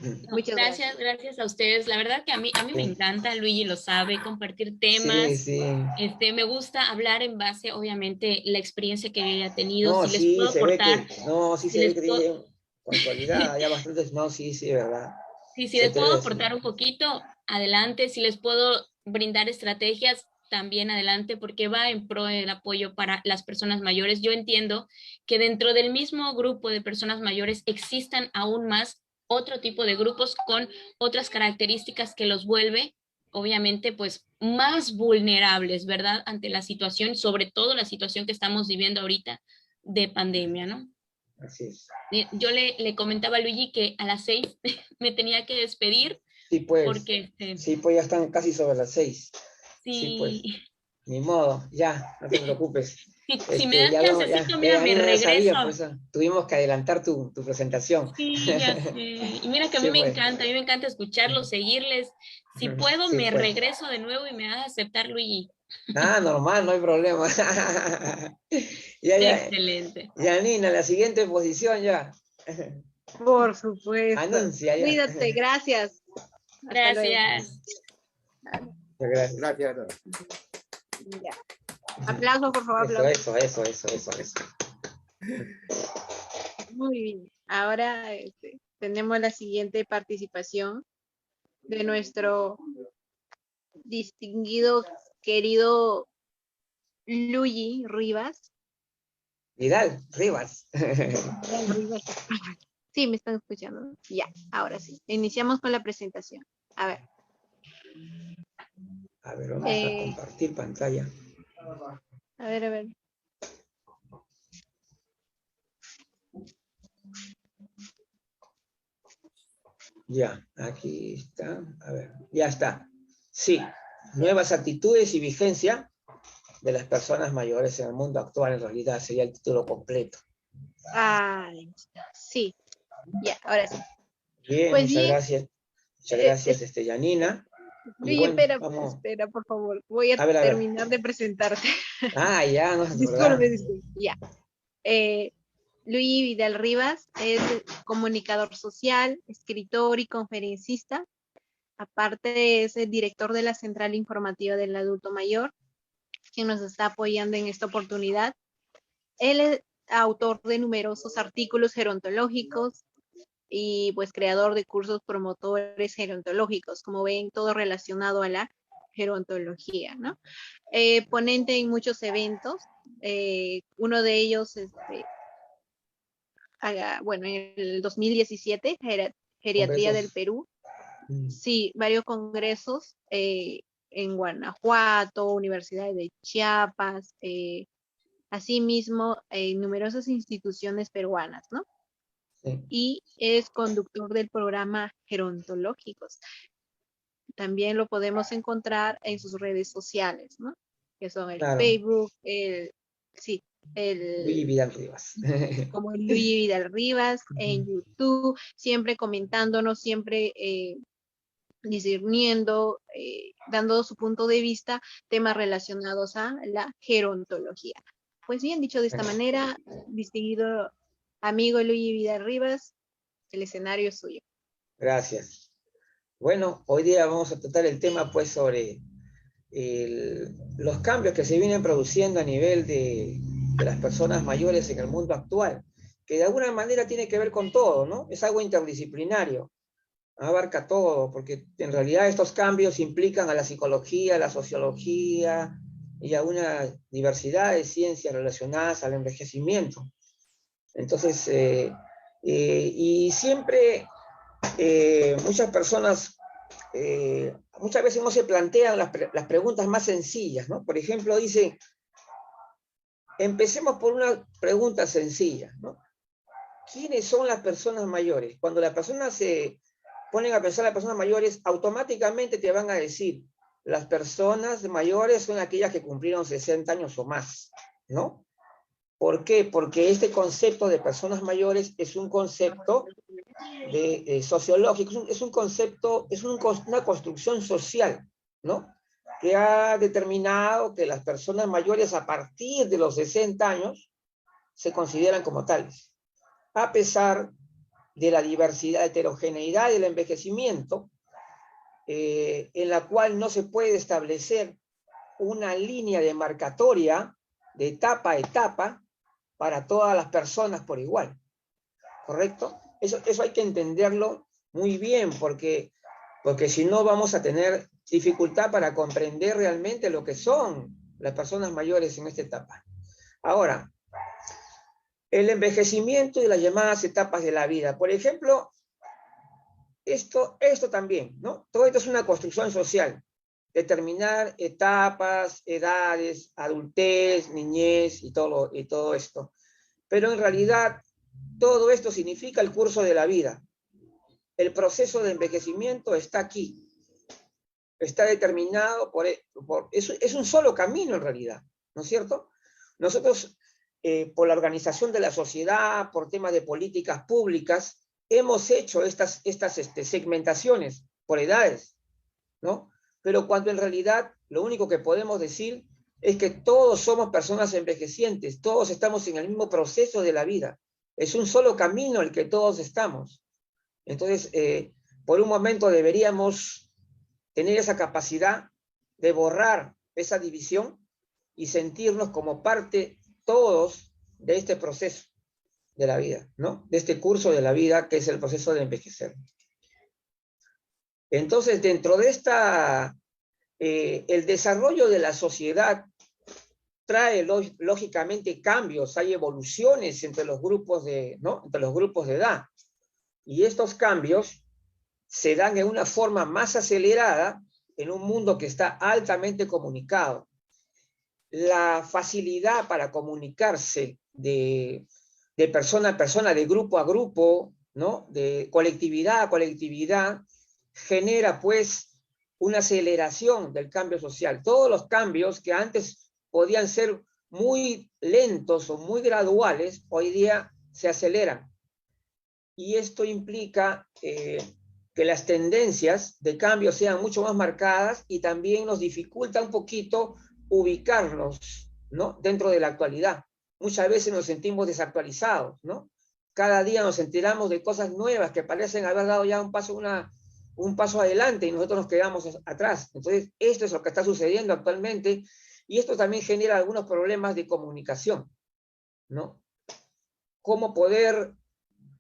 No, Muchas gracias. gracias a ustedes. La verdad que a mí me encanta, Luigi lo sabe, compartir temas. Sí, sí. Me gusta hablar en base, obviamente, la experiencia que haya tenido. No, Si les sí, puedo se ve aportar, que, no, sí si se ve les que puedo, tiene consolidada, ya bastantes, no, sí, sí, verdad. si Se les puedo atreve a decir. aportar un poquito, adelante. Si les puedo brindar estrategias, también adelante, porque va en pro del apoyo para las personas mayores. Yo entiendo que dentro del mismo grupo de personas mayores existan aún más otro tipo de grupos con otras características que los vuelve, obviamente, pues más vulnerables, ¿verdad? Ante la situación, sobre todo la situación que estamos viviendo ahorita de pandemia, ¿no? Así es. Yo le comentaba a Luigi que a las 6 me tenía que despedir, Sí, pues. porque Sí, pues ya están casi sobre las 6. sí, Sí, pues. Ni modo, ya, no te preocupes. si me das Ya vemos, chancecito, ya mira, me Janina ya sabía, regreso. por eso tuvimos que adelantar tu presentación. Sí, ya sé. Y mira que Sí, pues. a mí me encanta escucharlos, seguirles. Si puedo, Sí, me pues. regreso de nuevo y me vas a aceptar, Luigi. Ah, normal, no hay problema. Ya, ya. Excelente. Janina, la siguiente posición ya. Por supuesto. Anuncia ya. Cuídate, gracias. Hasta luego. Gracias. Muchas gracias. Gracias. Ya. Aplausos, por favor, aplausos. Eso. Muy bien. Ahora tenemos la siguiente participación de nuestro distinguido, querido Luigi Rivas. Vidal, Rivas. Rivas. Sí, me están escuchando, ¿no? Ya, ahora sí. Iniciamos con la presentación. A ver. A ver, vamos a compartir pantalla. A ver. Ya, aquí está. A ver, ya está. Sí, nuevas actitudes y vigencia de las personas mayores en el mundo actual, en realidad sería el título completo. Ahí está. Sí, ya, ahora sí. Bien, Pues muchas bien, gracias. Muchas gracias, Janina. Y Luigi, bueno, vamos. espera, por favor. Voy a ver. terminar de presentarte. Ya, no, Disculpe. Ya. Luigi Vidal Rivas es comunicador social, escritor y conferencista. Aparte es el director de la Central Informativa del Adulto Mayor, quien nos está apoyando en esta oportunidad. Él es autor de numerosos artículos gerontológicos y pues creador de cursos promotores gerontológicos, como ven, todo relacionado a la gerontología, ¿no? Ponente en muchos eventos, uno de ellos, bueno, en el 2017, Geriatría del Perú, sí, varios congresos en Guanajuato, Universidad de Chiapas, asimismo en numerosas instituciones peruanas, ¿no? Sí. Y es conductor del programa Gerontológicos. También lo podemos encontrar en sus redes sociales, ¿no? Que son el Facebook, Luigi Vidal Rivas. como Luigi Vidal Rivas, en YouTube, siempre comentándonos, siempre discerniendo, dando su punto de vista, temas relacionados a la gerontología. Pues bien, dicho de esta manera, distinguido amigo Luigi Vidal Rivas, el escenario es suyo. Gracias. Bueno, hoy día vamos a tratar el tema pues sobre los cambios que se vienen produciendo a nivel de las personas mayores en el mundo actual, que de alguna manera tiene que ver con todo, ¿no? Es algo interdisciplinario, abarca todo, porque en realidad estos cambios implican a la psicología, a la sociología y a una diversidad de ciencias relacionadas al envejecimiento. Entonces, y siempre muchas personas, muchas veces no se plantean las preguntas más sencillas, ¿no? Por ejemplo, dice, empecemos por una pregunta sencilla, ¿no? ¿Quiénes son las personas mayores? Cuando las personas se ponen a pensar en las personas mayores, automáticamente te van a decir, las personas mayores son aquellas que cumplieron 60 años o más, ¿no? ¿Por qué? Porque este concepto de personas mayores es un concepto sociológico, es un concepto, es una construcción social, ¿no? Que ha determinado que las personas mayores a partir de los 60 años se consideran como tales. A pesar de la diversidad, heterogeneidad del envejecimiento, en la cual no se puede establecer una línea demarcatoria de etapa a etapa para todas las personas por igual, ¿correcto? Eso hay que entenderlo muy bien, porque si no vamos a tener dificultad para comprender realmente lo que son las personas mayores en esta etapa. Ahora, el envejecimiento y las llamadas etapas de la vida. Por ejemplo, esto también, ¿no? Todo esto es una construcción social. Determinar etapas, edades, adultez, niñez y todo esto. Pero en realidad, todo esto significa el curso de la vida. el proceso de envejecimiento está aquí. Está determinado es un solo camino en realidad, ¿no es cierto? Nosotros, por la organización de la sociedad, por temas de políticas públicas, hemos hecho estas segmentaciones por edades, ¿no? Pero cuando en realidad lo único que podemos decir es que todos somos personas envejecientes, todos estamos en el mismo proceso de la vida. Es un solo camino el que todos estamos. Entonces, por un momento deberíamos tener esa capacidad de borrar esa división y sentirnos como parte todos de este proceso de la vida, ¿no? De este curso de la vida que es el proceso de envejecer. Entonces, dentro de el desarrollo de la sociedad trae lógicamente cambios, hay evoluciones entre los grupos ¿no? Entre los grupos de edad. Y estos cambios se dan en una forma más acelerada en un mundo que está altamente comunicado. La facilidad para comunicarse de persona a persona, de grupo a grupo, ¿no? De colectividad a colectividad, genera pues una aceleración del cambio social. Todos los cambios que antes podían ser muy lentos o muy graduales, hoy día se aceleran. Y esto implica que las tendencias de cambio sean mucho más marcadas y también nos dificulta un poquito ubicarnos, ¿no? Dentro de la actualidad. Muchas veces nos sentimos desactualizados, ¿no? Cada día nos enteramos de cosas nuevas que parecen haber dado ya un paso adelante y nosotros nos quedamos atrás. Entonces, esto es lo que está sucediendo actualmente y esto también genera algunos problemas de comunicación, ¿no? Cómo poder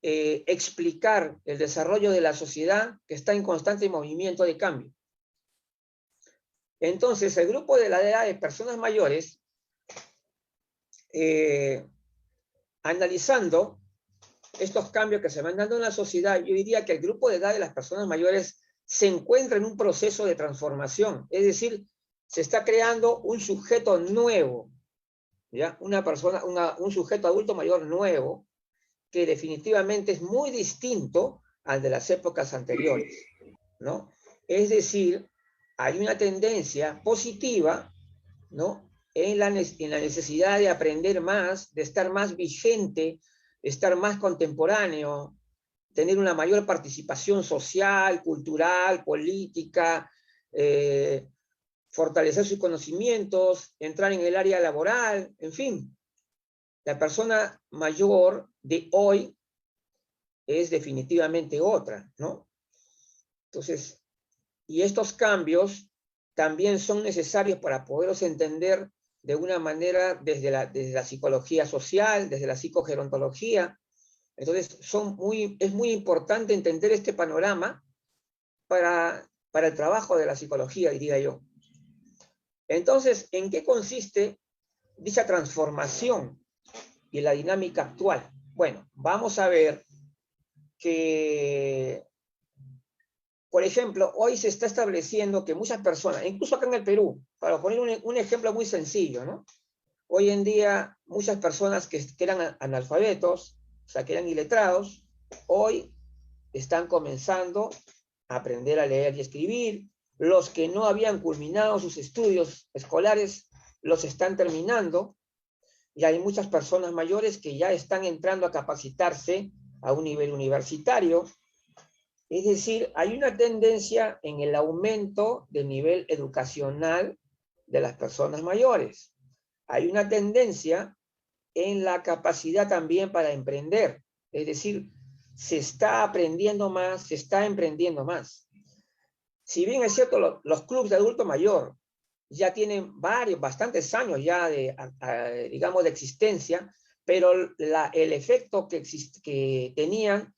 explicar el desarrollo de la sociedad que está en constante movimiento de cambio. Entonces, el grupo de la edad de personas mayores, analizando estos cambios que se van dando en la sociedad, yo diría que el grupo de edad de las personas mayores se encuentra en un proceso de transformación, es decir, se está creando un sujeto nuevo, ¿ya? Un sujeto adulto mayor nuevo, que definitivamente es muy distinto al de las épocas anteriores, ¿no? Es decir, hay una tendencia positiva, ¿no? En la necesidad de aprender más, de estar más vigente, estar más contemporáneo, tener una mayor participación social, cultural, política, fortalecer sus conocimientos, entrar en el área laboral, en fin. La persona mayor de hoy es definitivamente otra, ¿no? Entonces, y estos cambios también son necesarios para poderlos entender de una manera desde la psicología social, desde la psicogerontología. Entonces, es muy importante entender este panorama para el trabajo de la psicología, diría yo. Entonces, ¿en qué consiste dicha transformación y la dinámica actual? Bueno, vamos a ver que, por ejemplo, hoy se está estableciendo que muchas personas, incluso acá en el Perú, para poner un ejemplo muy sencillo, ¿no? Hoy en día, muchas personas que eran analfabetos, o sea, que eran iletrados, hoy están comenzando a aprender a leer y escribir. Los que no habían culminado sus estudios escolares, los están terminando. Y hay muchas personas mayores que ya están entrando a capacitarse a un nivel universitario. Es decir, hay una tendencia en el aumento del nivel educacional de las personas mayores. Hay una tendencia en la capacidad también para emprender. Es decir, se está aprendiendo más, se está emprendiendo más. Si bien es cierto, los clubes de adulto mayor ya tienen bastantes años ya digamos, de existencia, pero el efecto que tenían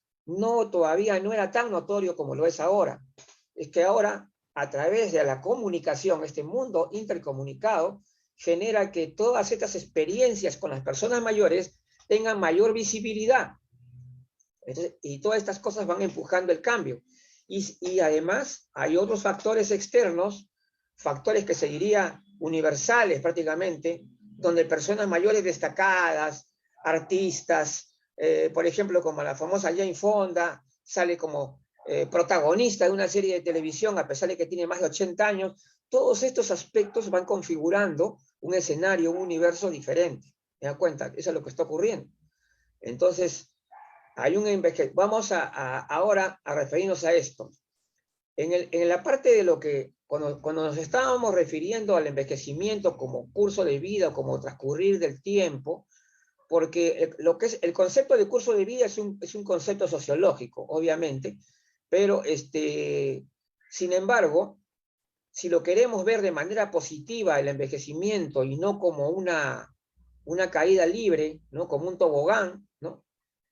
todavía no era tan notorio como lo es ahora. Es que ahora, a través de la comunicación, este mundo intercomunicado, genera que todas estas experiencias con las personas mayores tengan mayor visibilidad. Entonces, y todas estas cosas van empujando el cambio. Y además hay otros factores externos, factores que se diría universales prácticamente, donde personas mayores destacadas, artistas, por ejemplo, como la famosa Jane Fonda, sale como protagonista de una serie de televisión, a pesar de que tiene más de 80 años, todos estos aspectos van configurando un escenario, un universo diferente. ¿Me da cuenta? Eso es lo que está ocurriendo. Entonces, hay un vamos ahora a referirnos a esto. En la parte de lo que, cuando nos estábamos refiriendo al envejecimiento como curso de vida, como transcurrir del tiempo, porque lo que es el concepto de curso de vida es un concepto sociológico, obviamente, pero sin embargo, si lo queremos ver de manera positiva, el envejecimiento, y no como una caída libre, ¿no? Como un tobogán, ¿no?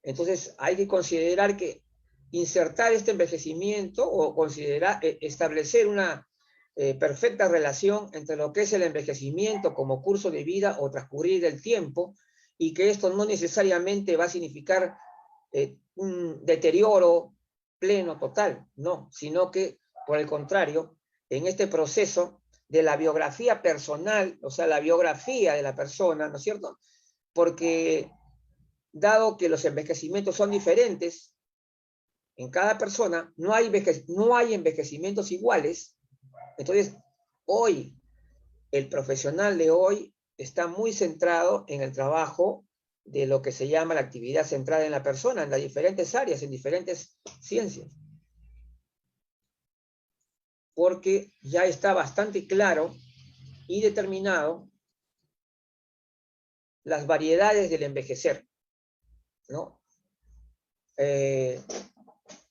Entonces hay que considerar que insertar este envejecimiento o establecer una perfecta relación entre lo que es el envejecimiento como curso de vida o transcurrir del tiempo, y que esto no necesariamente va a significar un deterioro pleno, total, no, sino que, por el contrario, en este proceso de la biografía personal, o sea, la biografía de la persona, ¿no es cierto? Porque dado que los envejecimientos son diferentes en cada persona, no hay envejecimientos iguales. Entonces, hoy, el profesional de hoy está muy centrado en el trabajo de lo que se llama la actividad centrada en la persona, en las diferentes áreas, en diferentes ciencias. Porque ya está bastante claro y determinado las variedades del envejecer, ¿no?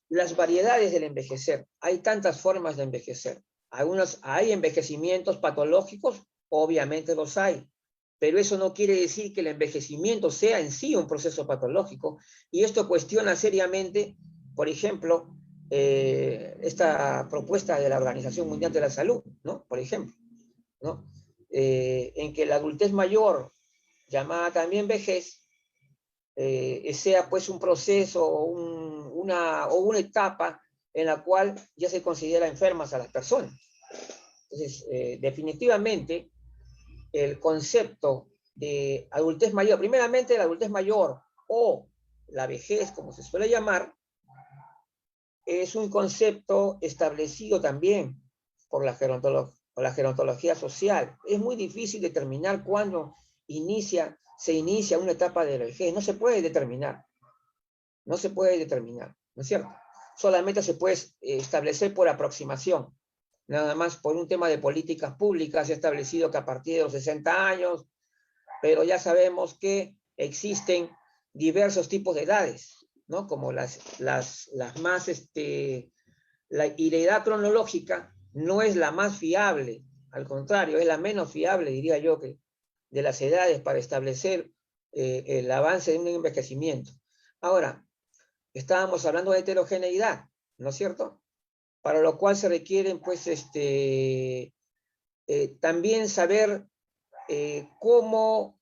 Las variedades del envejecer. Hay tantas formas de envejecer. Hay envejecimientos patológicos, obviamente los hay, pero eso no quiere decir que el envejecimiento sea en sí un proceso patológico, y esto cuestiona seriamente, por ejemplo, esta propuesta de la Organización Mundial de la Salud, ¿no? Por ejemplo, ¿no? En que la adultez mayor, llamada también vejez, sea pues un proceso o una etapa en la cual ya se considera enfermas a las personas. Entonces, definitivamente, el concepto de adultez mayor, primeramente la adultez mayor o la vejez, como se suele llamar, es un concepto establecido también por la gerontología social. Es muy difícil determinar cuándo se inicia una etapa de la vejez. No se puede determinar. No se puede determinar, ¿no es cierto? Solamente se puede establecer por aproximación. Nada más por un tema de políticas públicas se ha establecido que a partir de los 60 años, pero ya sabemos que existen diversos tipos de edades, ¿no? Como las más, y la edad cronológica no es la más fiable, al contrario, es la menos fiable, diría yo, que de las edades para establecer el avance de un envejecimiento. Ahora, estábamos hablando de heterogeneidad, ¿no es cierto? Para lo cual se requieren, pues, también saber cómo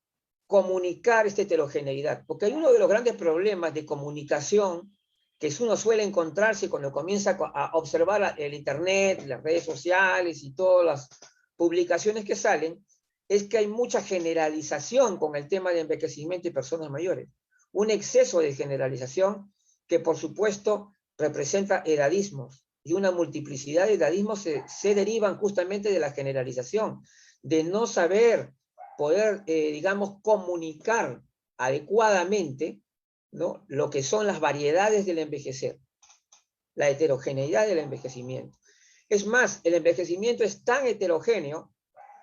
comunicar esta heterogeneidad, porque hay uno de los grandes problemas de comunicación que uno suele encontrarse cuando comienza a observar el internet, las redes sociales y todas las publicaciones que salen, es que hay mucha generalización con el tema de envejecimiento y personas mayores, un exceso de generalización que por supuesto representa edadismos, y una multiplicidad de edadismos se derivan justamente de la generalización, de no saber poder, digamos, comunicar adecuadamente, ¿no?, lo que son las variedades del envejecer, la heterogeneidad del envejecimiento. Es más, el envejecimiento es tan heterogéneo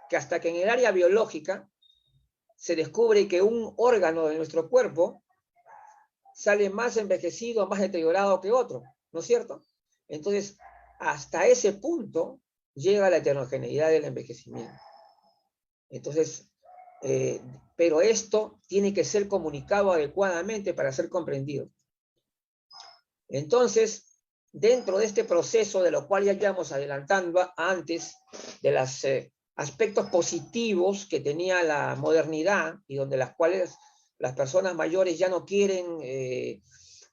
que hasta que en el área biológica se descubre que un órgano de nuestro cuerpo sale más envejecido, más deteriorado que otro, ¿no es cierto? Entonces, hasta ese punto llega la heterogeneidad del envejecimiento. Entonces, pero esto tiene que ser comunicado adecuadamente para ser comprendido. Entonces, dentro de este proceso, de lo cual ya íbamos adelantando antes, de los aspectos positivos que tenía la modernidad, y donde las cuales las personas mayores ya no quieren,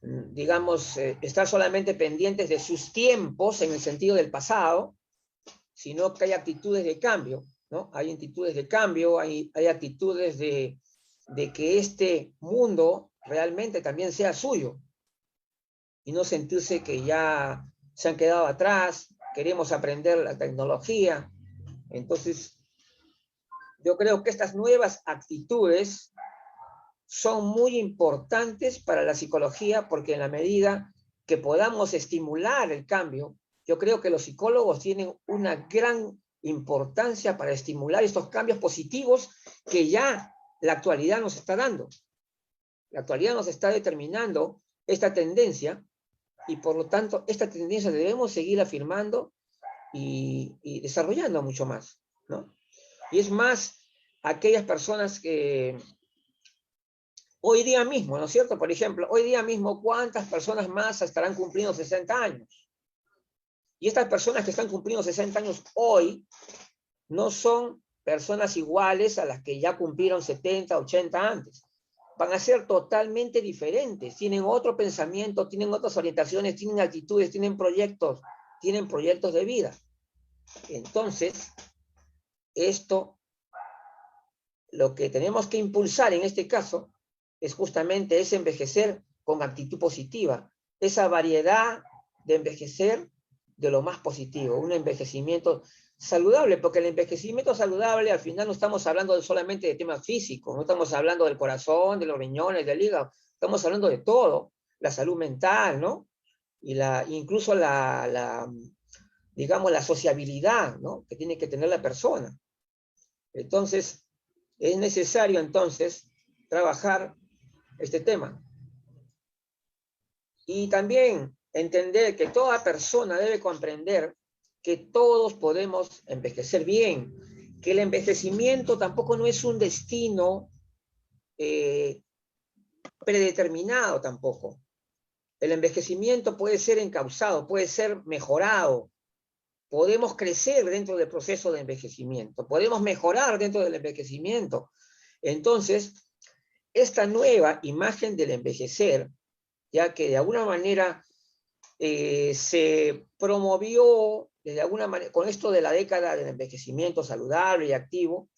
digamos, estar solamente pendientes de sus tiempos en el sentido del pasado, sino que hay actitudes de cambio, ¿no? Hay actitudes de cambio, hay actitudes de que este mundo realmente también sea suyo, y no sentirse que ya se han quedado atrás, queremos aprender la tecnología. Entonces, yo creo que estas nuevas actitudes son muy importantes para la psicología, porque en la medida que podamos estimular el cambio, yo creo que los psicólogos tienen una gran importancia para estimular estos cambios positivos que ya la actualidad nos está dando. La actualidad nos está determinando esta tendencia y por lo tanto esta tendencia debemos seguir afirmando y desarrollando mucho más, ¿no? Y es más, aquellas personas que hoy día mismo, ¿no es cierto? Por ejemplo, hoy día mismo, ¿cuántas personas más estarán cumpliendo 60 años? Y estas personas que están cumpliendo 60 años hoy no son personas iguales a las que ya cumplieron 70, 80 antes. Van a ser totalmente diferentes, tienen otro pensamiento, tienen otras orientaciones, tienen actitudes, tienen proyectos de vida. Entonces, esto, lo que tenemos que impulsar en este caso, es justamente ese envejecer con actitud positiva, esa variedad de envejecer de lo más positivo, un envejecimiento saludable, porque el envejecimiento saludable al final no estamos hablando solamente de temas físicos, no estamos hablando del corazón, de los riñones, del hígado, estamos hablando de todo, la salud mental, ¿no? Y incluso digamos, la sociabilidad, ¿no? Que tiene que tener la persona. Entonces, es necesario entonces trabajar este tema. Y también entender que toda persona debe comprender que todos podemos envejecer bien, que el envejecimiento tampoco no es un destino predeterminado tampoco. El envejecimiento puede ser encauzado, puede ser mejorado. Podemos crecer dentro del proceso de envejecimiento, podemos mejorar dentro del envejecimiento. Entonces, esta nueva imagen del envejecer, ya que de alguna manera se promovió de alguna manera, con esto de la década del envejecimiento saludable y activo,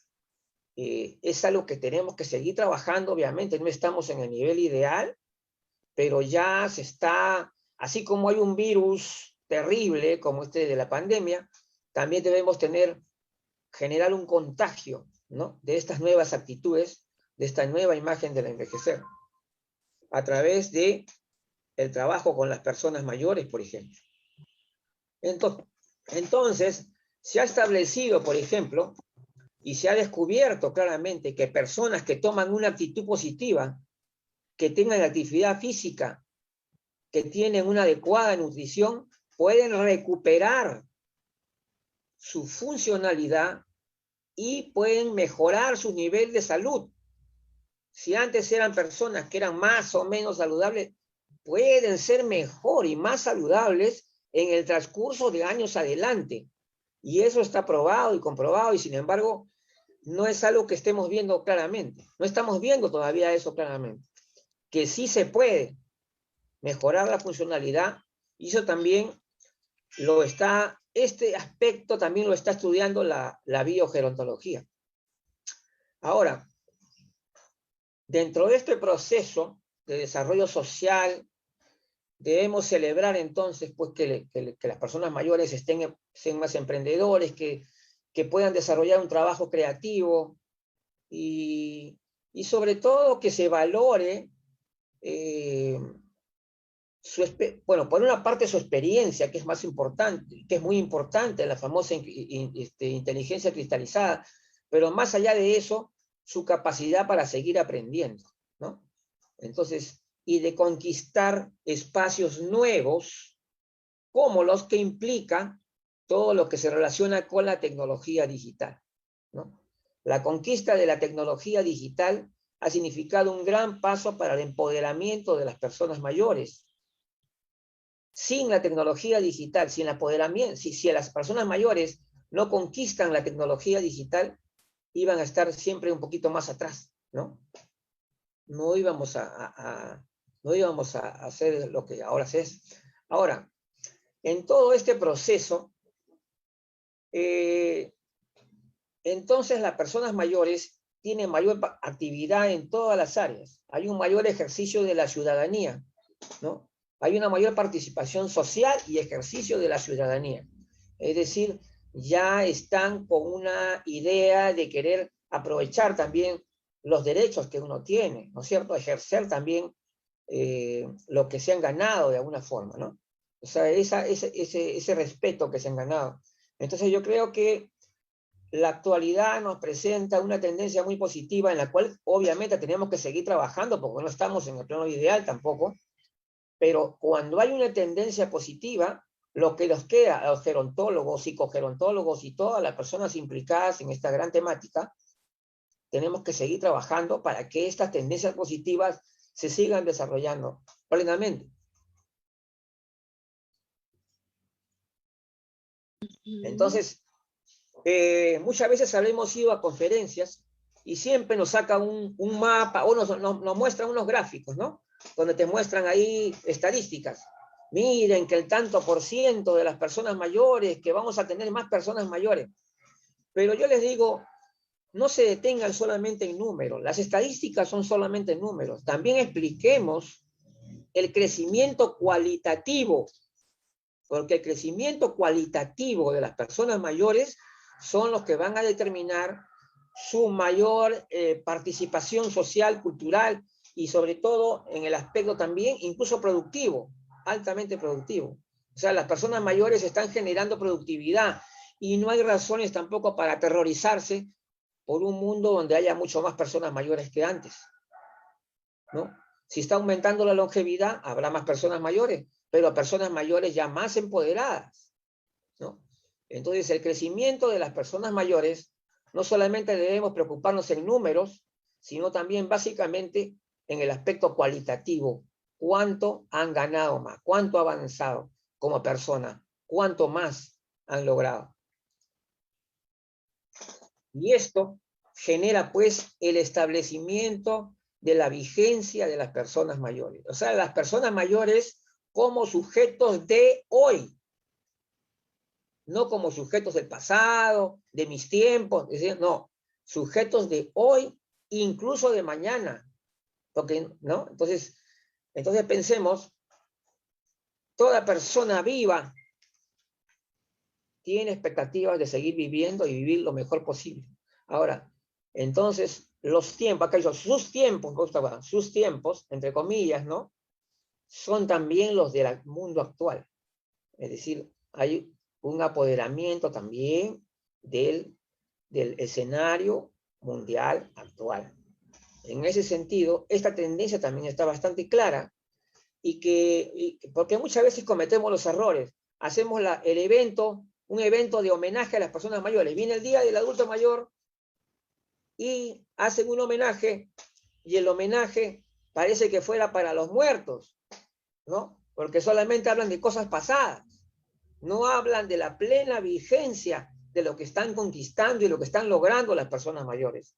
es algo que tenemos que seguir trabajando. Obviamente no estamos en el nivel ideal, pero ya se está, así como hay un virus terrible como este de la pandemia, también debemos generar un contagio, ¿no? De estas nuevas actitudes, de esta nueva imagen del envejecer, a través de el trabajo con las personas mayores, por ejemplo. Entonces, se ha establecido, por ejemplo, y se ha descubierto claramente que personas que toman una actitud positiva, que tengan actividad física, que tienen una adecuada nutrición, pueden recuperar su funcionalidad y pueden mejorar su nivel de salud. Si antes eran personas que eran más o menos saludables, pueden ser mejor y más saludables en el transcurso de años adelante. Y eso está probado y comprobado, y sin embargo, no es algo que estemos viendo claramente. No estamos viendo todavía eso claramente. Que sí se puede mejorar la funcionalidad, y eso también este aspecto también lo está estudiando la biogerontología. Ahora, dentro de este proceso de desarrollo social, debemos celebrar entonces pues, que las personas mayores sean más emprendedores, que puedan desarrollar un trabajo creativo y sobre todo que se valore, por una parte su experiencia, que es más importante, que es muy importante, la famosa inteligencia cristalizada, pero más allá de eso, su capacidad para seguir aprendiendo, ¿no? Entonces, y de conquistar espacios nuevos, como los que implican todo lo que se relaciona con la tecnología digital, ¿no? La conquista de la tecnología digital ha significado un gran paso para el empoderamiento de las personas mayores. Sin la tecnología digital, sin el empoderamiento, si las personas mayores no conquistan la tecnología digital, iban a estar siempre un poquito más atrás, ¿no? No íbamos a hacer lo que ahora se es. Ahora, en todo este proceso, entonces las personas mayores tienen mayor actividad en todas las áreas. Hay un mayor ejercicio de la ciudadanía, ¿no? hay una mayor participación social y ejercicio de la ciudadanía. Es decir, ya están con una idea de querer aprovechar también los derechos que uno tiene, ¿no es cierto? Ejercer también lo que se han ganado de alguna forma, ¿no? O sea, ese respeto que se han ganado. Entonces yo creo que la actualidad nos presenta una tendencia muy positiva en la cual obviamente tenemos que seguir trabajando porque no estamos en el plano ideal tampoco, pero cuando hay una tendencia positiva, lo que nos queda a los gerontólogos, psicogerontólogos y todas las personas implicadas en esta gran temática, tenemos que seguir trabajando para que estas tendencias positivas se sigan desarrollando plenamente. Entonces, muchas veces habremos ido a conferencias y siempre nos sacan un mapa o nos muestran unos gráficos, ¿no? Donde te muestran ahí estadísticas. Miren que el tanto por ciento de las personas mayores, que vamos a tener más personas mayores. Pero yo les digo, no se detengan solamente en números. Las estadísticas son solamente números. También expliquemos el crecimiento cualitativo, porque el crecimiento cualitativo de las personas mayores son los que van a determinar su mayor participación social, cultural y sobre todo en el aspecto también incluso productivo, altamente productivo. O sea, las personas mayores están generando productividad y no hay razones tampoco para aterrorizarse por un mundo donde haya mucho más personas mayores que antes, ¿no? Si está aumentando la longevidad, habrá más personas mayores, pero personas mayores ya más empoderadas, ¿no? Entonces, el crecimiento de las personas mayores, no solamente debemos preocuparnos en números, sino también básicamente en el aspecto cualitativo. ¿Cuánto han ganado más? ¿Cuánto ha avanzado como persona? ¿Cuánto más han logrado? Y esto genera, pues, el establecimiento de la vigencia de las personas mayores. O sea, las personas mayores como sujetos de hoy, no como sujetos del pasado, de mis tiempos, es decir, no, sujetos de hoy, incluso de mañana. Porque, ¿no? Entonces pensemos, toda persona viva tiene expectativas de seguir viviendo y vivir lo mejor posible. Ahora, entonces, los tiempos, acá sus tiempos, entre comillas, ¿no? Son también los del mundo actual. Es decir, hay un apoderamiento también del escenario mundial actual. En ese sentido, esta tendencia también está bastante clara porque muchas veces cometemos los errores. Hacemos un evento de homenaje a las personas mayores. Viene el Día del Adulto Mayor y hacen un homenaje y el homenaje parece que fuera para los muertos, ¿no? Porque solamente hablan de cosas pasadas. No hablan de la plena vigencia de lo que están conquistando y lo que están logrando las personas mayores.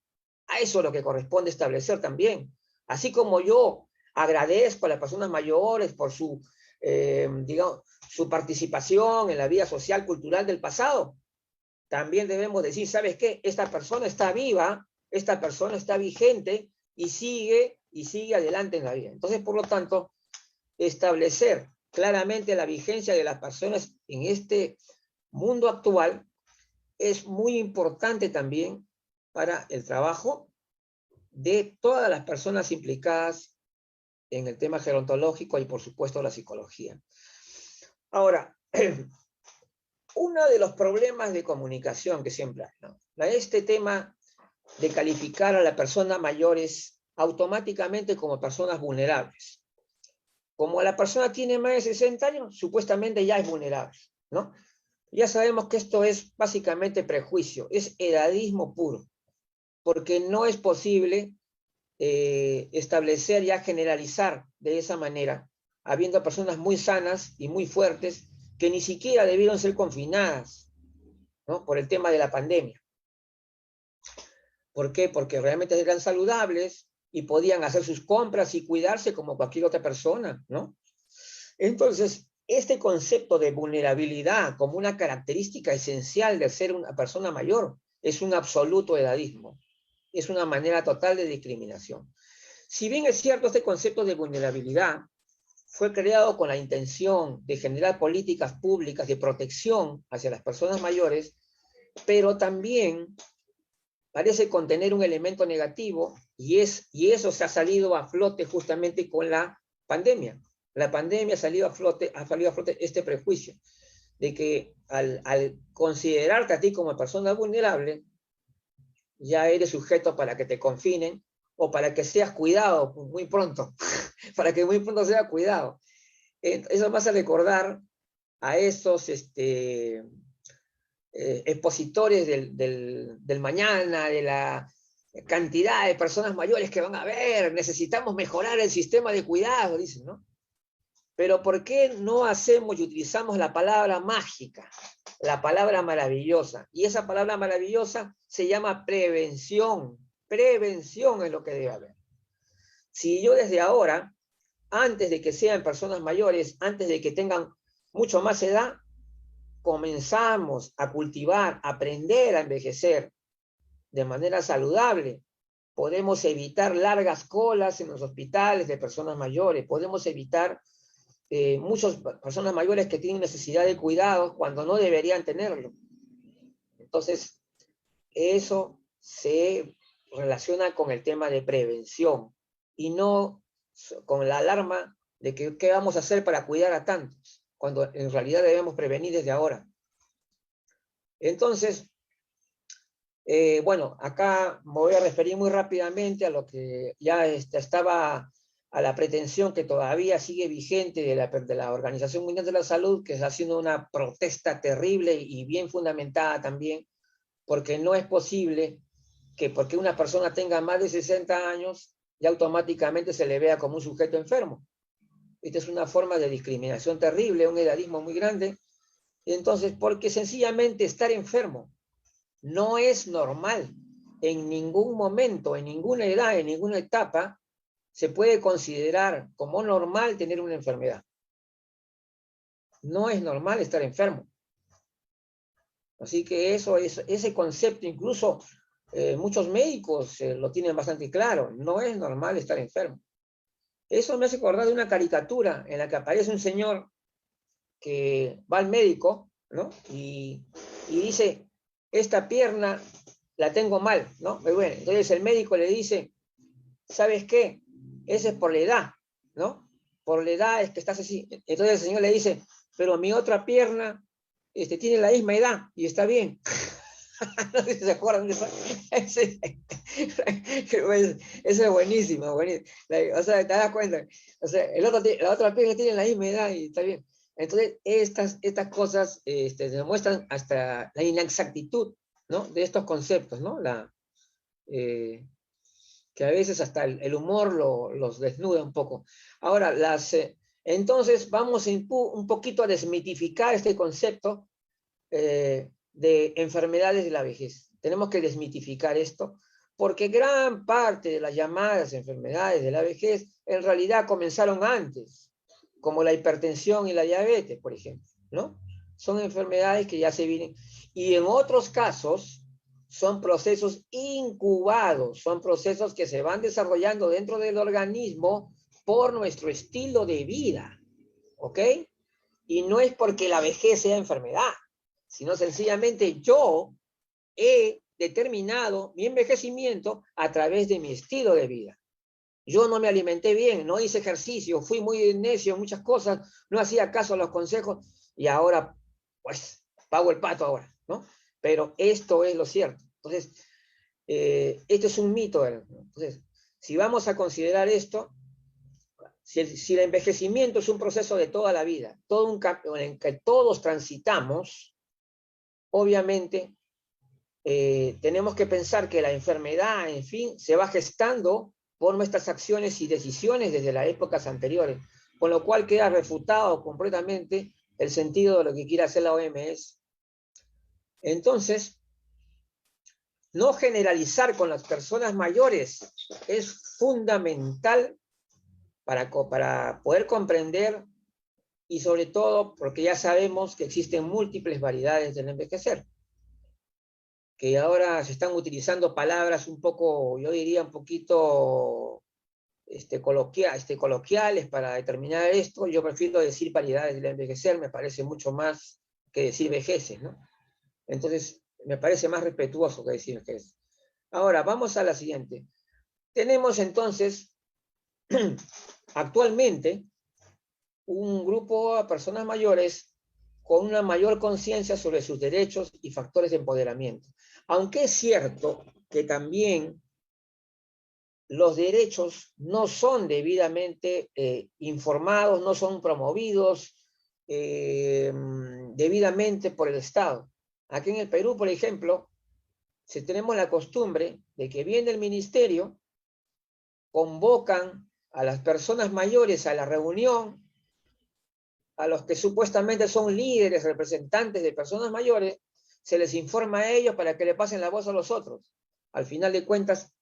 A eso es lo que corresponde establecer también. Así como yo agradezco a las personas mayores por su participación en la vida social, cultural del pasado, también debemos decir, ¿sabes qué? Esta persona está viva, esta persona está vigente y sigue adelante en la vida. Entonces, por lo tanto, establecer claramente la vigencia de las personas en este mundo actual es muy importante también para el trabajo de todas las personas implicadas en el tema gerontológico y por supuesto la psicología. Ahora, uno de los problemas de comunicación que siempre hay, ¿no? Este tema de calificar a las personas mayores automáticamente como personas vulnerables. Como la persona tiene más de 60 años, supuestamente ya es vulnerable, ¿no? Ya sabemos que esto es básicamente prejuicio, es edadismo puro, porque no es posible establecer, ya generalizar de esa manera, habiendo personas muy sanas y muy fuertes que ni siquiera debieron ser confinadas, ¿no? Por el tema de la pandemia. ¿Por qué? Porque realmente eran saludables y podían hacer sus compras y cuidarse como cualquier otra persona, ¿no? Entonces, este concepto de vulnerabilidad como una característica esencial de ser una persona mayor es un absoluto edadismo. Es una manera total de discriminación. Si bien es cierto este concepto de vulnerabilidad, fue creado con la intención de generar políticas públicas de protección hacia las personas mayores, pero también parece contener un elemento negativo, y eso se ha salido a flote justamente con la pandemia. La pandemia ha salido a flote este prejuicio de que al considerarte a ti como persona vulnerable, ya eres sujeto para que te confinen o para que seas cuidado muy pronto, para que muy pronto seas cuidado. Eso me hace recordar a esos expositores del mañana, de la cantidad de personas mayores que van a ver, necesitamos mejorar el sistema de cuidado, dicen, ¿no? Pero ¿por qué no hacemos y utilizamos la palabra mágica, la palabra maravillosa? Y esa palabra maravillosa se llama prevención. Prevención es lo que debe haber. Si yo desde ahora, antes de que sean personas mayores, antes de que tengan mucho más edad, comenzamos a cultivar, a aprender a envejecer de manera saludable, podemos evitar largas colas en los hospitales de personas mayores, podemos evitar muchas personas mayores que tienen necesidad de cuidados cuando no deberían tenerlo. Entonces, eso se relaciona con el tema de prevención y no con la alarma de que qué vamos a hacer para cuidar a tantos, cuando en realidad debemos prevenir desde ahora. Entonces, bueno, acá me voy a referir muy rápidamente a lo que ya estaba, a la pretensión que todavía sigue vigente de la Organización Mundial de la Salud, que está haciendo una protesta terrible y bien fundamentada también, porque no es posible que porque una persona tenga más de 60 años, ya automáticamente se le vea como un sujeto enfermo. Esta es una forma de discriminación terrible, un edadismo muy grande. Entonces, porque sencillamente estar enfermo no es normal. En ningún momento, en ninguna edad, en ninguna etapa, se puede considerar como normal tener una enfermedad. No es normal estar enfermo. Así que ese concepto, incluso muchos médicos lo tienen bastante claro. No es normal estar enfermo. Eso me hace acordar de una caricatura en la que aparece un señor que va al médico, ¿no? Y dice, esta pierna la tengo mal, ¿no? Muy bueno. Entonces el médico le dice, ¿sabes qué? Ese es por la edad, ¿no? Por la edad es que estás así. Entonces el señor le dice, pero mi otra pierna tiene la misma edad y está bien. No sé si se acuerdan de eso. Eso es buenísimo, buenísimo. O sea, te das cuenta. O sea, la otra pierna tiene la misma edad y está bien. Entonces, estas cosas demuestran hasta la inexactitud, ¿no? De estos conceptos, ¿no? Que a veces hasta el humor los desnuda un poco. Ahora, entonces vamos un poquito a desmitificar este concepto de enfermedades de la vejez. Tenemos que desmitificar esto, porque gran parte de las llamadas enfermedades de la vejez en realidad comenzaron antes, como la hipertensión y la diabetes, por ejemplo, ¿no? Son enfermedades que ya se vienen, y en otros casos son procesos incubados, son procesos que se van desarrollando dentro del organismo por nuestro estilo de vida, ¿ok? Y no es porque la vejez sea enfermedad, sino sencillamente yo he determinado mi envejecimiento a través de mi estilo de vida. Yo no me alimenté bien, no hice ejercicio, fui muy necio en muchas cosas, no hacía caso a los consejos y ahora, pues, pago el pato ahora, ¿no? Pero esto es lo cierto. Entonces, esto es un mito. Entonces, si vamos a considerar esto, si el envejecimiento es un proceso de toda la vida, todo un cambio en que todos transitamos, obviamente, tenemos que pensar que la enfermedad, en fin, se va gestando por nuestras acciones y decisiones desde las épocas anteriores, con lo cual queda refutado completamente el sentido de lo que quiere hacer la OMS. Entonces, no generalizar con las personas mayores es fundamental para poder comprender, y sobre todo porque ya sabemos que existen múltiples variedades del envejecer, que ahora se están utilizando palabras un poco, yo diría un poquito coloquiales para determinar esto, yo prefiero decir paridades del envejecer, me parece mucho más que decir vejeces, ¿no? Entonces, me parece más respetuoso que decir vejeces. Ahora, vamos a la siguiente. Tenemos entonces, actualmente, un grupo de personas mayores con una mayor conciencia sobre sus derechos y factores de empoderamiento. Aunque es cierto que también los derechos no son debidamente informados, no son promovidos debidamente por el Estado. Aquí en el Perú, por ejemplo, si tenemos la costumbre de que viene el ministerio, convocan a las personas mayores a la reunión, a los que supuestamente son líderes, representantes de personas mayores, se les informa a ellos para que le pasen la voz a los otros. Al final de cuentas,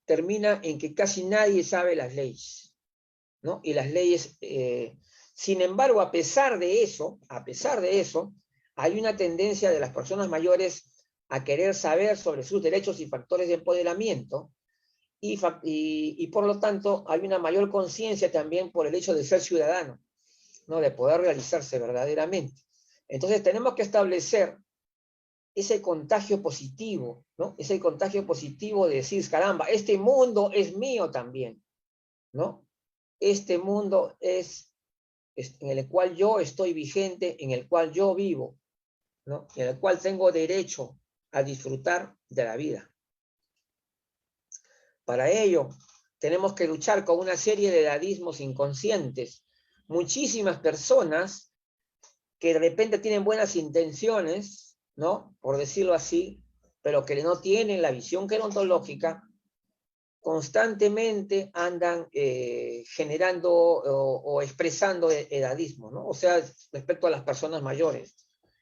termina en que casi nadie sabe las leyes, ¿no? Y las leyes, sin embargo, a pesar de eso, hay una tendencia de las personas mayores a querer saber sobre sus derechos y factores de empoderamiento, y por lo tanto hay una mayor conciencia también por el hecho de ser ciudadano, ¿no? De poder realizarse verdaderamente. Entonces tenemos que establecer ese contagio positivo, ¿no? Ese contagio positivo de decir, caramba, este mundo es mío también, ¿no? Este mundo es en el cual yo estoy vigente, en el cual yo vivo, ¿no? En el cual tengo derecho a disfrutar de la vida. Para ello, tenemos que luchar con una serie de edadismos inconscientes. Muchísimas personas que de repente tienen buenas intenciones, ¿no? Por decirlo así, pero que no tienen la visión gerontológica, constantemente andan generando o expresando edadismo, ¿no? O sea, respecto a las personas mayores.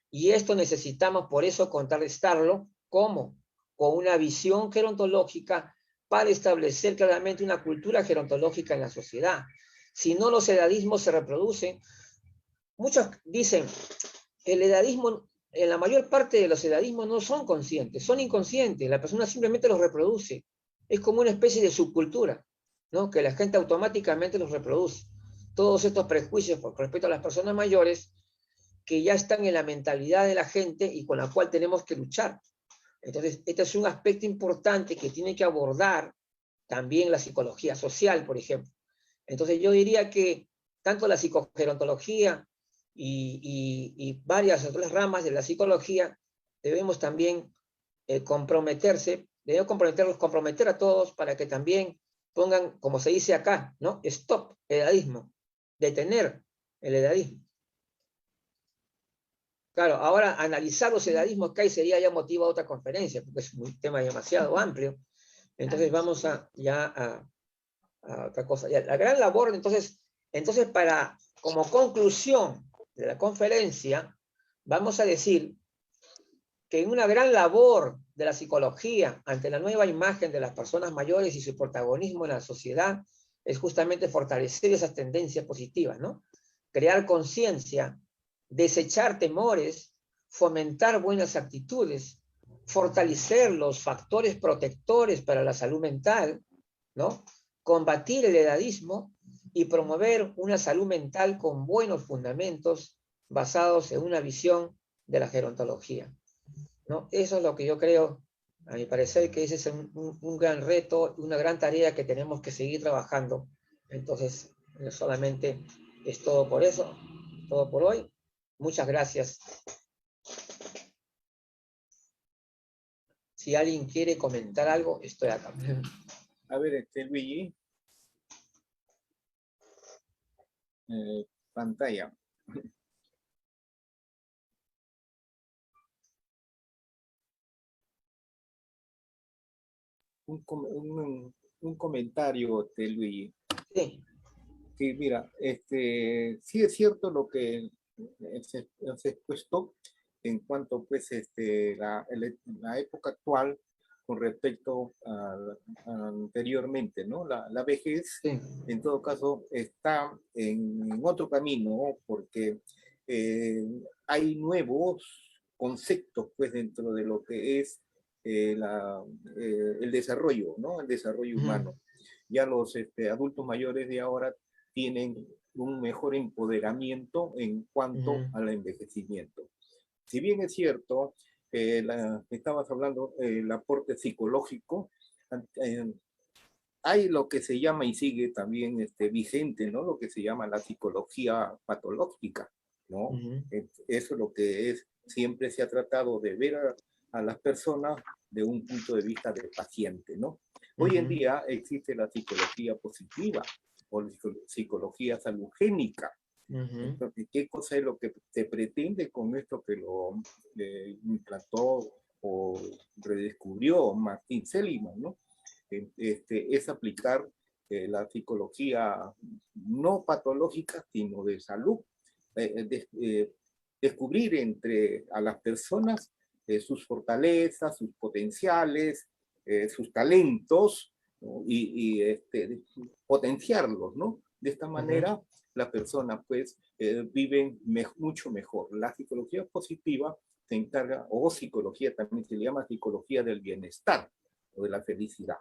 Y esto necesitamos, por eso, contrarrestarlo, ¿cómo? Con una visión gerontológica para establecer claramente una cultura gerontológica en la sociedad. Si no, los edadismos se reproducen. Muchos dicen, el edadismo, en la mayor parte de los edadismos no son conscientes, son inconscientes, la persona simplemente los reproduce. Es como una especie de subcultura, ¿no? Que la gente automáticamente los reproduce. Todos estos prejuicios con respecto a las personas mayores que ya están en la mentalidad de la gente y con la cual tenemos que luchar. Entonces, este es un aspecto importante que tiene que abordar también la psicología social, por ejemplo. Entonces, yo diría que tanto la psicogerontología y varias otras ramas de la psicología debemos también comprometer a todos para que también pongan, como se dice acá, ¿no? Stop, edadismo, detener el edadismo. Claro, ahora analizar los edadismos que hay sería ya motivo a otra conferencia, porque es un tema demasiado amplio. Entonces vamos a otra cosa. Ya, la gran labor, entonces como conclusión de la conferencia, vamos a decir que una gran labor de la psicología ante la nueva imagen de las personas mayores y su protagonismo en la sociedad es justamente fortalecer esas tendencias positivas, ¿no? Crear conciencia, desechar temores, fomentar buenas actitudes, fortalecer los factores protectores para la salud mental, ¿no? Combatir el edadismo y promover una salud mental con buenos fundamentos basados en una visión de la gerontología, ¿no? Eso es lo que yo creo, a mi parecer, que ese es un gran reto, una gran tarea que tenemos que seguir trabajando. Entonces, solamente es todo por eso, todo por hoy. Muchas gracias. Si alguien quiere comentar algo, estoy acá. A ver, Luigi, pantalla. Un comentario de Luigi. Sí. Sí, mira, sí es cierto lo que se expuesto en cuanto pues la época actual con respecto a anteriormente, ¿no? La vejez, Sí. en todo caso, está en otro camino, ¿no? Porque hay nuevos conceptos pues dentro de lo que es el desarrollo, ¿no? El desarrollo humano. ya los adultos mayores de ahora tienen un mejor empoderamiento en cuanto al envejecimiento. Si bien es cierto, estabas hablando del aporte psicológico, hay lo que se llama y sigue también vigente, ¿no? Lo que se llama la psicología patológica, ¿no? Eso es lo que es, siempre se ha tratado de ver a las personas de un punto de vista del paciente, ¿no? Hoy en día existe la psicología positiva o la psicología salugénica. Entonces, ¿qué cosa es lo que se pretende con esto que lo implantó o redescubrió Martin Seligman, ¿no? Es aplicar la psicología no patológica, sino de salud, descubrir entre a las personas sus fortalezas, sus potenciales, sus talentos, ¿no? y potenciarlos, ¿no? De esta manera, las personas pues viven mucho mejor. La psicología positiva se encarga, o psicología también se llama psicología del bienestar o de la felicidad,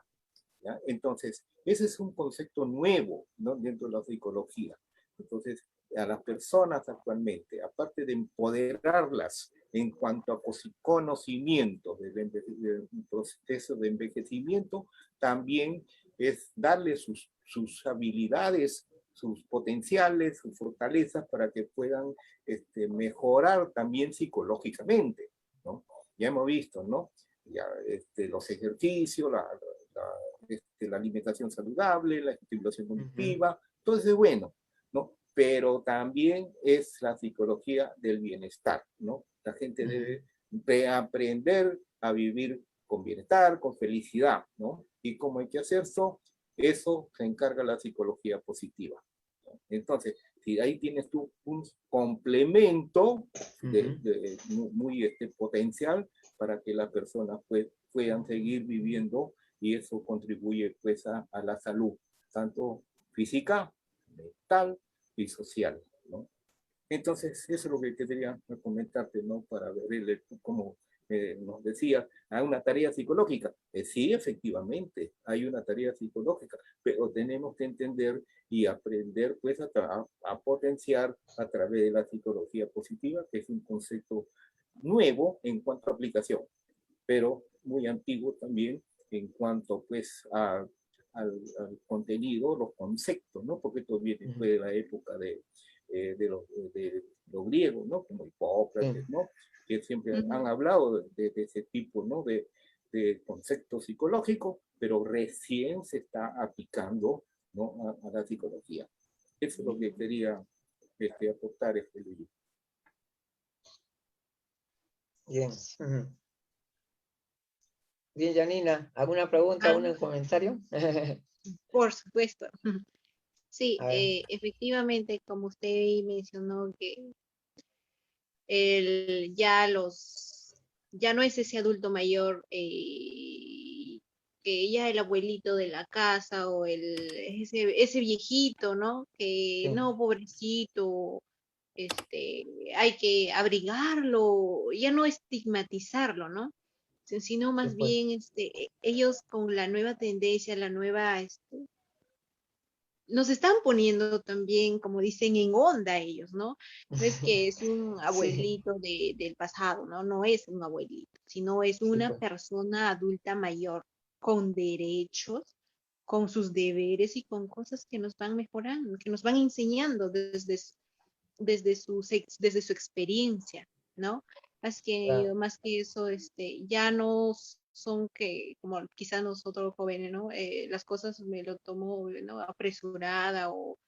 ¿ya? Entonces, ese es un concepto nuevo, ¿no? Dentro de la psicología. Entonces, a las personas actualmente, aparte de empoderarlas en cuanto a conocimiento del proceso de envejecimiento, también es darles sus habilidades, sus potenciales, sus fortalezas para que puedan mejorar también psicológicamente, ¿no? Ya hemos visto, ¿no? Ya, los ejercicios, la alimentación saludable, la estimulación cognitiva, todo eso es bueno, ¿no? Pero también es la psicología del bienestar, ¿no? La gente debe aprender a vivir con bienestar, con felicidad, ¿no? Y cómo hay que hacer eso se encarga la psicología positiva, ¿no? Entonces, si ahí tienes tú un complemento muy potencial para que las personas pues, puedan seguir viviendo, y eso contribuye pues a la salud, tanto física, mental y social, ¿no? Entonces, eso es lo que quería comentarte, ¿no? Para ver cómo nos decía, hay una tarea psicológica. Sí, efectivamente, hay una tarea psicológica, pero tenemos que entender y aprender pues a potenciar a través de la psicología positiva, que es un concepto nuevo en cuanto a aplicación, pero muy antiguo también en cuanto pues al contenido, los conceptos, ¿no? Porque esto viene fue de la época de los griegos, ¿no? Como Hipócrates, ¿no? Que siempre han hablado de ese tipo, ¿no? De conceptos psicológicos, pero recién se está aplicando, ¿no? A la psicología. Eso es lo que quería aportar este libro. Bien. Bien, Janina, ¿alguna pregunta, algún comentario? Por supuesto. Sí, A ver. efectivamente, como usted mencionó, que ya no es ese adulto mayor, que ya el abuelito de la casa o ese viejito, ¿no? Que Sí, no, pobrecito, hay que abrigarlo, ya no estigmatizarlo, ¿no? Sino sí, más pues. bien ellos con la nueva tendencia, nos están poniendo también, como dicen, en onda ellos, ¿no? No es que es un Sí, abuelito del pasado, ¿no? No es un abuelito, sino es sí, una pues. persona adulta mayor con derechos, con sus deberes y con cosas que nos van mejorando, que nos van enseñando desde su experiencia, ¿no? Claro. Más que eso, ya no son que, como quizás nosotros jóvenes, ¿no? Las cosas me lo tomo, ¿no? Apresurada o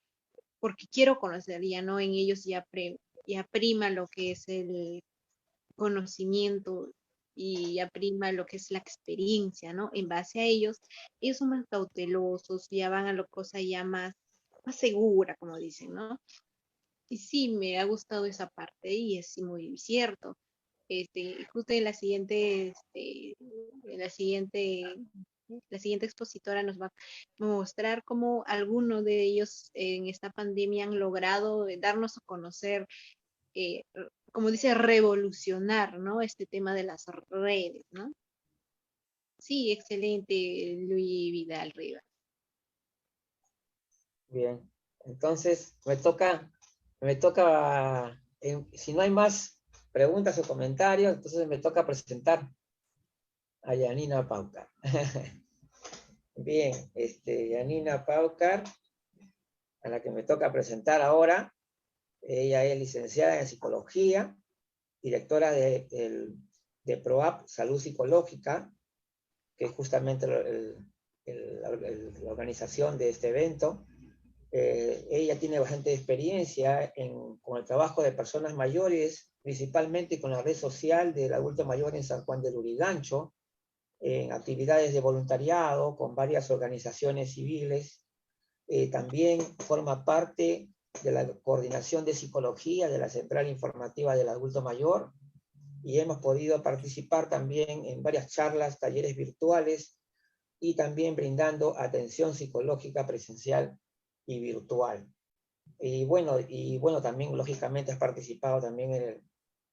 porque quiero conocer, ya no en ellos ya prima lo que es el conocimiento y ya prima lo que es la experiencia, ¿no? En base a ellos son más cautelosos, ya van a la cosa ya más segura, como dicen, ¿no? Y sí, me ha gustado esa parte y es muy cierto. Justo en la siguiente expositora nos va a mostrar cómo algunos de ellos en esta pandemia han logrado darnos a conocer, eh, como dice, revolucionar, ¿no? Este tema de las redes, ¿no? Sí, excelente, Luis Vidal Rivas. Bien. Entonces, si no hay más preguntas o comentarios, entonces me toca presentar a Yanina Paucar. Bien, Yanina Paucar, a la que me toca presentar ahora. Ella es licenciada en psicología, directora de PROAP Salud Psicológica, que es justamente la organización de este evento. Ella tiene bastante experiencia con el trabajo de personas mayores, principalmente con la red social del adulto mayor en San Juan del Lurigancho, en actividades de voluntariado con varias organizaciones civiles. También forma parte de la coordinación de psicología de la Central Informativa del Adulto Mayor, y hemos podido participar también en varias charlas, talleres virtuales, y también brindando atención psicológica presencial y virtual. Y bueno, también lógicamente has participado también en el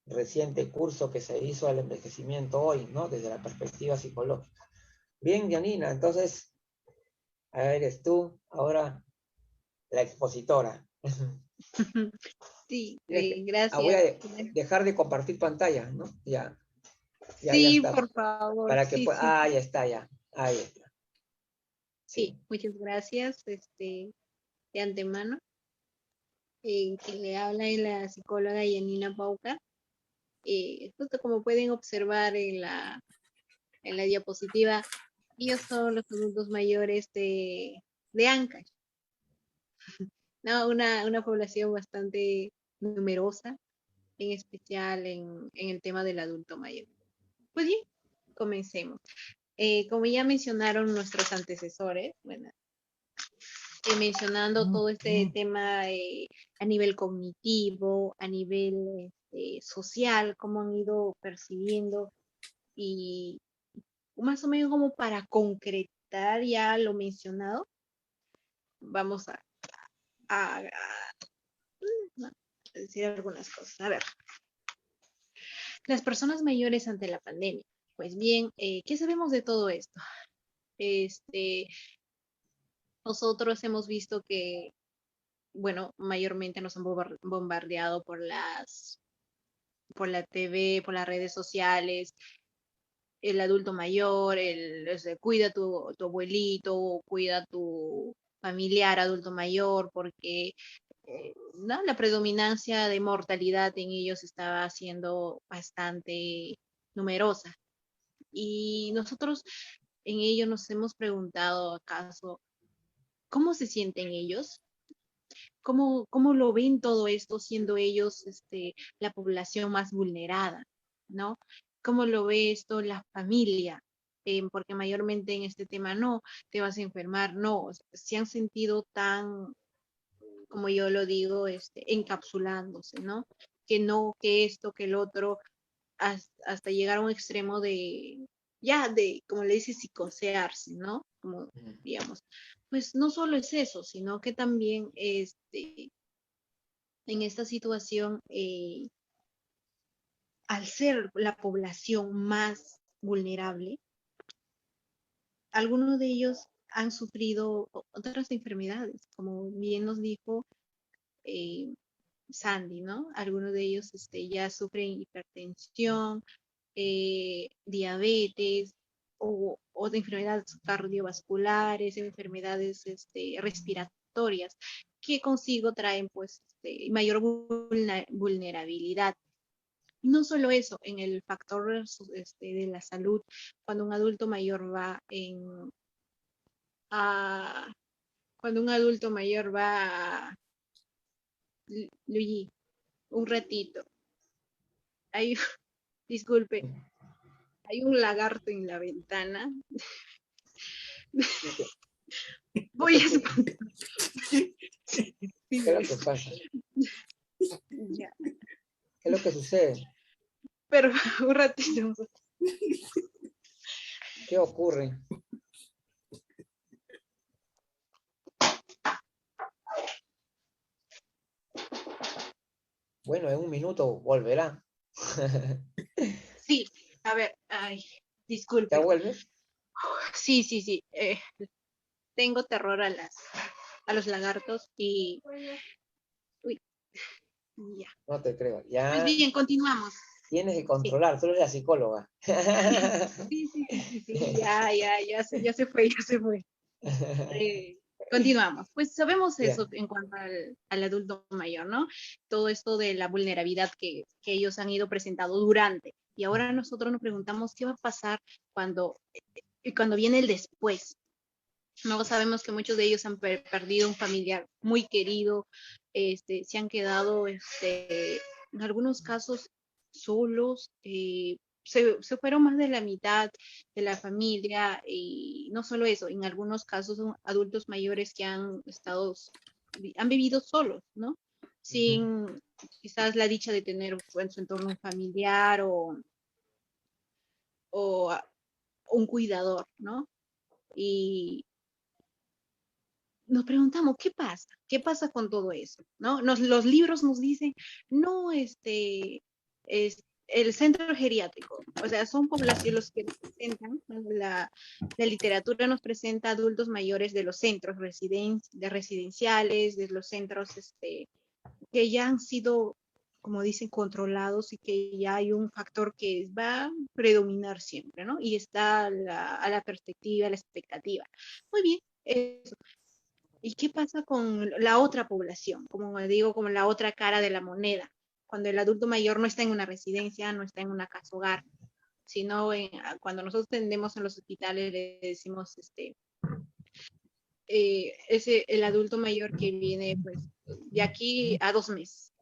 reciente curso que se hizo al envejecimiento hoy, ¿no? Desde la perspectiva psicológica. Bien, Yanina, entonces, a ver, eres tú ahora la expositora. Sí, Voy gracias. a dejar de compartir pantalla, ¿no? Ya Sí, está. por favor. Para que Sí, pueda. sí, Ah, ya está, ya. Ahí está. sí. Sí. Muchas gracias, de antemano. Que le habla es la psicóloga Yanina Paucar. Justo como pueden observar en la diapositiva, ellos son los adultos mayores de Ancash, ¿no? Una población bastante numerosa, en especial en el tema del adulto mayor. Pues bien, comencemos. Como ya mencionaron nuestros antecesores, bueno, mencionando todo este tema a nivel cognitivo, a nivel social, cómo han ido percibiendo y más o menos como para concretar ya lo mencionado, vamos a decir algunas cosas. A ver, las personas mayores ante la pandemia. Pues bien, ¿qué sabemos de todo esto? Nosotros hemos visto que, bueno, mayormente nos han bombardeado por la TV, por las redes sociales, el adulto mayor, cuida tu abuelito, cuida tu familiar adulto mayor, porque ¿no? La predominancia de mortalidad en ellos estaba siendo bastante numerosa. Y nosotros en ello nos hemos preguntado, ¿acaso cómo se sienten ellos? ¿Cómo lo ven todo esto siendo ellos la población más vulnerada, ¿no? ¿Cómo lo ve esto la familia? Porque mayormente en este tema no, te vas a enfermar, no, o sea, se han sentido tan, como yo lo digo, encapsulándose, ¿no? Que esto, que el otro, hasta llegar a un extremo como le dice, psicosearse, ¿no? Como, digamos, pues no solo es eso, sino que también, en esta situación, al ser la población más vulnerable, algunos de ellos han sufrido otras enfermedades, como bien nos dijo eh, Sandy, ¿no? Algunos de ellos ya sufren hipertensión, diabetes o de enfermedades cardiovasculares, enfermedades respiratorias, que consigo traen pues mayor vulnerabilidad. Y no solo eso, en el factor de la salud, cuando un adulto mayor a, cuando un adulto mayor va a, Luigi, un ratito, hay, disculpe, hay un lagarto en la ventana. Voy a espantar. ¿Qué es lo que pasa? Ya. ¿Qué es lo que sucede? Pero un ratito. ¿Qué ocurre? Bueno, en un minuto volverá. Sí, a ver, ay, ¿Ya disculpe. vuelve? Sí. Tengo terror a los lagartos y... Uy, ya. No te creo. Pues Ya bien, continuamos. tienes que Sí. controlar, tú eres la psicóloga. Sí, ya se fue, ya se fue. Continuamos. Pues sabemos eso Ya. en cuanto al adulto mayor, ¿no? Todo esto de la vulnerabilidad que ellos han ido presentando durante. Y ahora nosotros nos preguntamos qué va a pasar cuando, cuando viene el después. No sabemos que muchos de ellos han perdido un familiar muy querido, se han quedado, en algunos casos, solos, se fueron más de la mitad de la familia y no solo eso, en algunos casos son adultos mayores que han vivido solos, ¿no? Sin quizás la dicha de tener en su entorno un familiar o un cuidador, ¿no? Y nos preguntamos, ¿qué pasa? ¿Qué pasa con todo eso? ¿No? Los libros nos dicen, no, es el centro geriátrico, o sea, son poblaciones los que presentan, ¿no? La literatura nos presenta adultos mayores de los centros residenciales, de los centros que ya han sido, como dicen, controlados y que ya hay un factor que va a predominar siempre, ¿no? Y está a la perspectiva, a la expectativa. Muy bien, eso. ¿Y qué pasa con la otra población? Como digo, como la otra cara de la moneda, cuando el adulto mayor no está en una residencia, no está en una casa hogar, sino cuando nosotros tendemos en los hospitales le decimos, el adulto mayor que viene pues de aquí a 2 meses.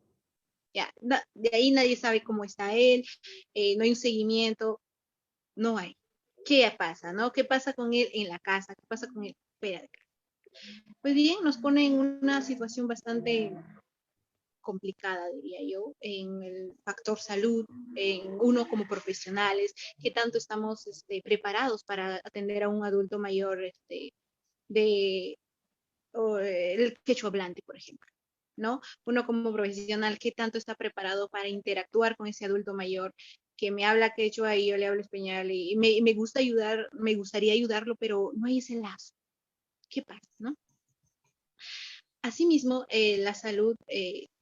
Ya, de ahí nadie sabe cómo está él, no hay un seguimiento, no hay. ¿Qué pasa, no? ¿Qué pasa con él en la casa? ¿Qué pasa con él fuera de casa? Pues bien, nos pone en una situación bastante complicada, diría yo, en el factor salud, en uno como profesionales, qué tanto estamos preparados para atender a un adulto mayor de el quechua hablante, por ejemplo, ¿no? Uno como profesional, qué tanto está preparado para interactuar con ese adulto mayor que me habla quechua y yo le hablo español y me gusta ayudar, me gustaría ayudarlo, pero no hay ese lazo. ¿Qué pasa, no? Asimismo, la salud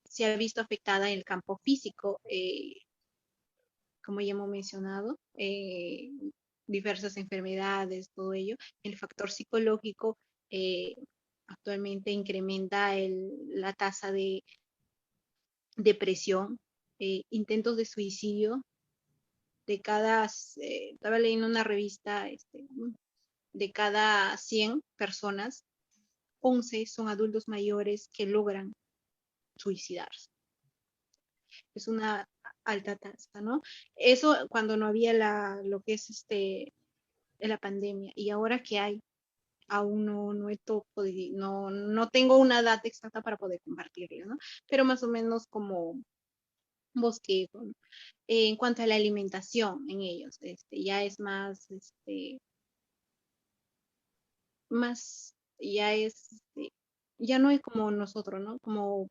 se ha visto afectada en el campo físico, como ya hemos mencionado, diversas enfermedades, todo ello. El factor psicológico eh, actualmente incrementa la tasa de depresión, intentos de suicidio. Estaba leyendo una revista, de cada 100 personas, 11 son adultos mayores que logran suicidarse. Es una alta tasa, ¿no? Eso cuando no había lo que es la pandemia. Y ahora que hay, aún no tengo una data exacta para poder compartirla, ¿no? Pero más o menos como bosquejo, ¿no? En cuanto a la alimentación en ellos, ya es más, ya no es como nosotros, ¿no? Como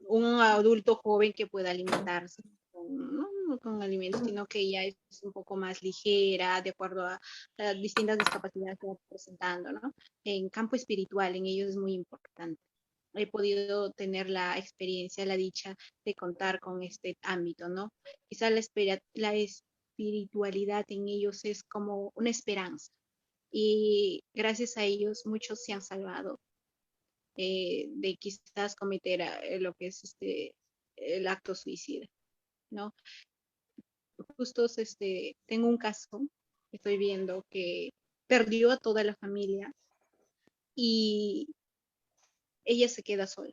un adulto joven que pueda alimentarse no con alimentos, sino que ya es un poco más ligera, de acuerdo a las distintas discapacidades que va presentando, ¿no? En campo espiritual, en ellos es muy importante. He podido tener la experiencia, la dicha de contar con este ámbito, ¿no? Quizá la espiritualidad en ellos es como una esperanza y gracias a ellos muchos se han salvado de quizás cometer lo que es el acto suicida, ¿no? Justo tengo un caso, estoy viendo que perdió a toda la familia y ella se queda sola.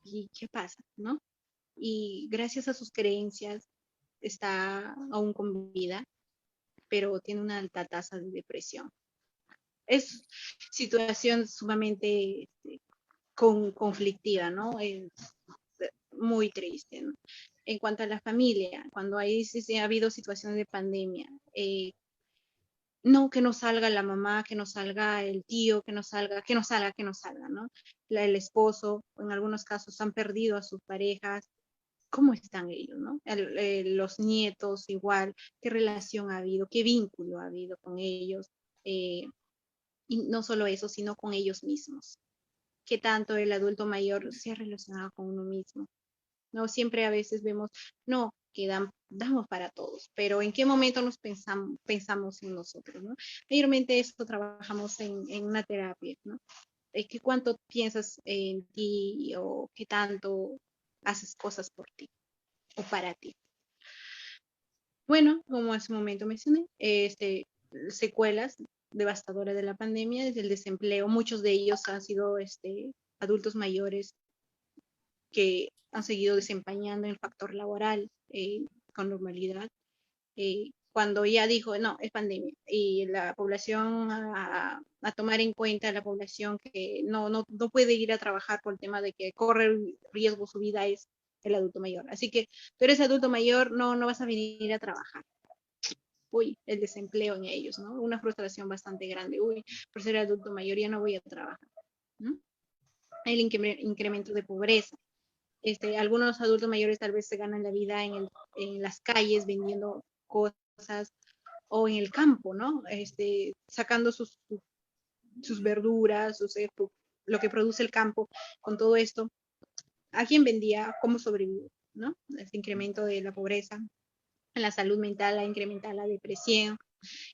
¿Y qué pasa, no? Y gracias a sus creencias está aún con vida, pero tiene una alta tasa de depresión. Es situación sumamente conflictiva, ¿no? Es muy triste, ¿no? En cuanto a la familia, cuando sí ha habido situaciones de pandemia, no que no salga la mamá, que no salga el tío, que no salga, ¿no? El esposo, en algunos casos han perdido a sus parejas, ¿cómo están ellos, no? Los nietos igual, ¿qué relación ha habido? ¿Qué vínculo ha habido con ellos? Y no solo eso, sino con ellos mismos. ¿Qué tanto el adulto mayor se ha relacionado con uno mismo? No siempre a veces vemos, no, que damos para todos, pero ¿en qué momento nos pensamos en nosotros, ¿no? Mayormente esto trabajamos en una terapia, ¿no? ¿Qué cuánto piensas en ti o qué tanto haces cosas por ti o para ti? Bueno, como hace un momento mencioné, secuelas devastadoras de la pandemia, desde el desempleo, muchos de ellos han sido adultos mayores que han seguido desempeñando el factor laboral con normalidad. Cuando ya dijo, no, es pandemia, y la población a tomar en cuenta, la población que no puede ir a trabajar por el tema de que corre riesgo su vida es el adulto mayor. Así que tú eres adulto mayor, no vas a venir a trabajar. Uy, el desempleo en ellos, ¿no? Una frustración bastante grande. Uy, por ser adulto mayor ya no voy a trabajar, ¿no? El incremento de pobreza. Algunos adultos mayores tal vez se ganan la vida en las calles vendiendo cosas o en el campo, ¿no? Sacando sus verduras, lo que produce el campo con todo esto. ¿A quién vendía? ¿Cómo sobrevive? ¿No? Este incremento de la pobreza, la salud mental ha incrementado la depresión,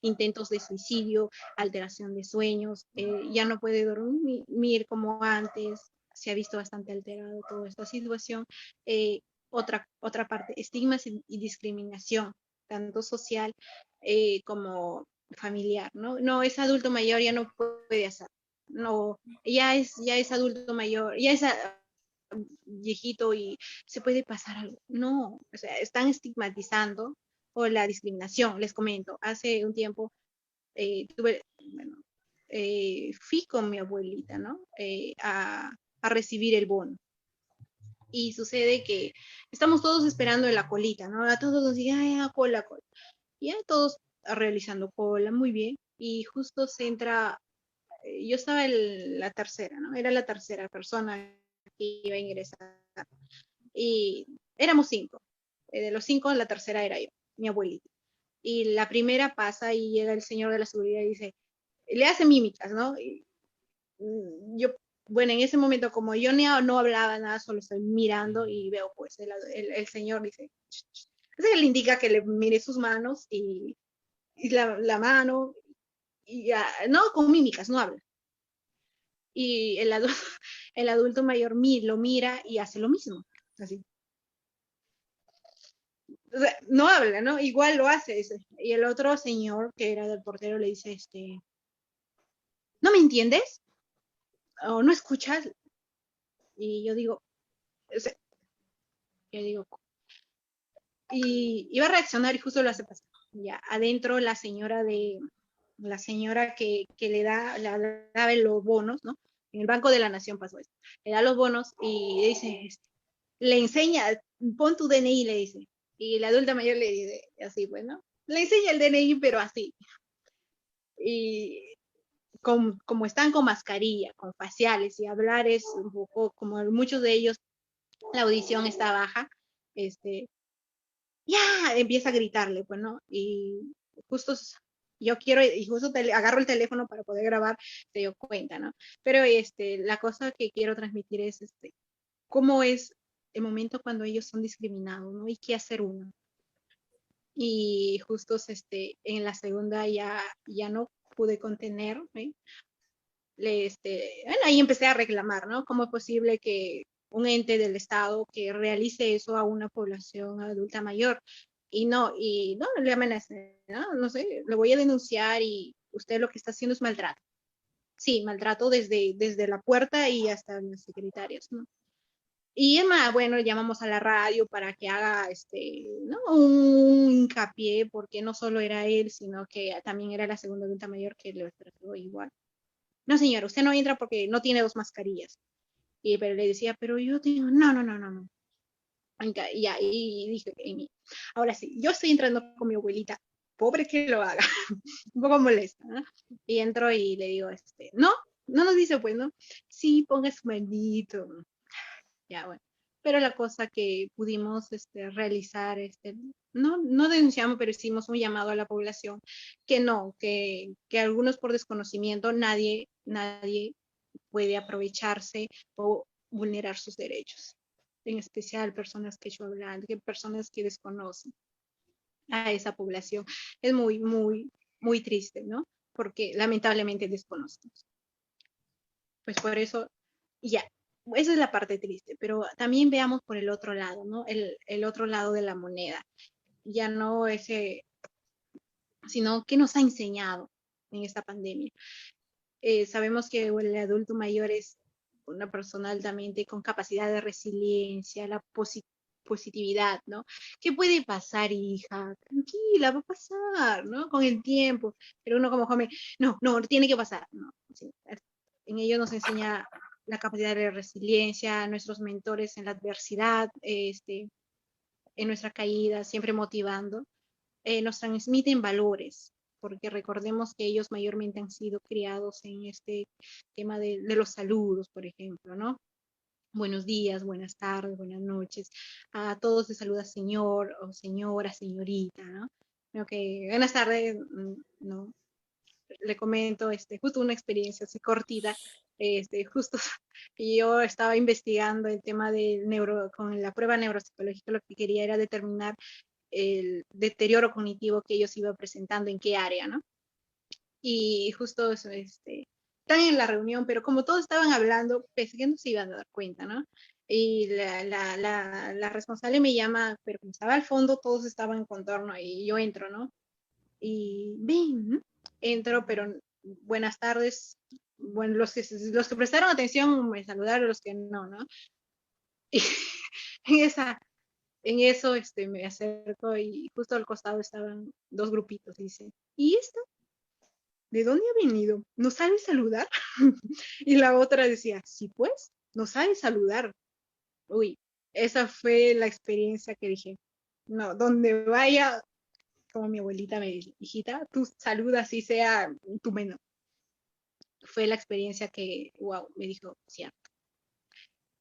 intentos de suicidio, alteración de sueños, ya no puede dormir como antes, se ha visto bastante alterado toda esta situación. Otra parte, estigmas y discriminación, tanto social como familiar, ¿no? No, es adulto mayor, ya no puede hacer, no, ya es adulto mayor, ya es viejito y se puede pasar algo. No, o sea, están estigmatizando o la discriminación. Les comento, hace un tiempo fui con mi abuelita, ¿no? A recibir el bono. Y sucede que estamos todos esperando en la colita, ¿no? A todos nos dicen, ay, cola, cola. Y ya todos realizando cola, muy bien. Y justo se entra, yo estaba en la tercera, ¿no? Era la tercera persona que iba a ingresar. Y éramos 5. De los 5, la tercera era yo, mi abuelita. Y la primera pasa y llega el señor de la seguridad y dice, le hace mímicas, ¿no? Y yo, bueno, en ese momento, como yo no hablaba nada, solo estoy mirando y veo, pues, el señor dice, así que le indica que le mire sus manos y la mano, y no con mímicas, no habla. Y el adulto mayor lo mira y hace lo mismo, así. O sea, no habla, ¿no? Igual lo hace. Y el otro señor, que era del portero, le dice, ¿no me entiendes? ¿O no escuchas? Y yo digo, o sea, y iba a reaccionar y justo lo hace pasar. Ya, adentro la señora que le da los bonos, ¿no? En el Banco de la Nación pasó esto. Le da los bonos y dice, le enseña, pon tu DNI, le dice. Y la adulta mayor le dice, así pues, ¿no? Le enseña el DNI, pero así. Y como están con mascarilla, con faciales, y hablar es un poco, como muchos de ellos, la audición está baja, ya empieza a gritarle, pues, ¿no? Y justo yo quiero, y justo agarro el teléfono para poder grabar, se dio cuenta, ¿no? Pero la cosa que quiero transmitir es cómo es el momento cuando ellos son discriminados, ¿no? Y qué hacer uno. Y justo en la segunda ya no pude contener, ¿eh? Bueno, ahí empecé a reclamar, ¿no? ¿Cómo es posible que un ente del Estado que realice eso a una población adulta mayor? Y no le amenacé, ¿no? No sé, lo voy a denunciar y usted lo que está haciendo es maltrato. Sí, maltrato desde la puerta y hasta las secretarias, ¿no? Y Emma, bueno, llamamos a la radio para que haga ¿no? un hincapié, porque no solo era él, sino que también era la segunda adulta mayor que le trató igual. No, señora, usted no entra porque no tiene 2 mascarillas. Pero le decía, pero yo tengo, no. Y dije, ahora sí, yo estoy entrando con mi abuelita, pobre que lo haga, un poco molesta, ¿no? Y entro y le digo, no nos dice, pues, ¿no? Sí, ponga su manito. Ya, bueno. pero la cosa que pudimos realizar, no denunciamos, pero hicimos un llamado a la población que no, que algunos por desconocimiento, nadie puede aprovecharse o vulnerar sus derechos, en especial personas quechua hablantes, personas que desconocen a esa población. Es muy, muy, muy triste, ¿no? Porque lamentablemente desconocemos. Pues por eso, ya, esa es la parte triste, pero también veamos por el otro lado, ¿no? El otro lado de la moneda. Ya no ese, sino que nos ha enseñado en esta pandemia. Sabemos que el adulto mayor es una persona altamente con capacidad de resiliencia, la positividad, ¿no? ¿Qué puede pasar, hija? Tranquila, va a pasar, ¿no? Con el tiempo. Pero uno como joven, no, tiene que pasar, ¿no? Sí, en ello nos enseña la capacidad de resiliencia, nuestros mentores en la adversidad, en nuestra caída, siempre motivando, nos transmiten valores, porque recordemos que ellos mayormente han sido criados en este tema de los saludos, por ejemplo, ¿no? Buenos días, buenas tardes, buenas noches. A todos se saluda señor o señora, señorita, ¿no? Creo que buenas tardes, no. Le comento, justo una experiencia así cortita, justo yo estaba investigando el tema con la prueba neuropsicológica, lo que quería era determinar el deterioro cognitivo que ellos iban presentando, en qué área, ¿no? Y justo están en la reunión, pero como todos estaban hablando, pensé que no se iban a dar cuenta, ¿no? Y la responsable me llama, pero como estaba al fondo, todos estaban en contorno y yo entro, ¿no? Y ven, ¿no? Entro, pero buenas tardes. Bueno, los que prestaron atención me saludaron, los que no, ¿no? Y en eso me acerco y justo al costado estaban dos grupitos. Y dice, ¿y esta? ¿De dónde ha venido? ¿No sabe saludar? Y la otra decía, sí, pues, no sabe saludar. Uy, esa fue la experiencia que dije, no, donde vaya, como mi abuelita me dice, hijita, tú saludas así sea tu menor. Fue la experiencia que, wow, me dijo, cierto.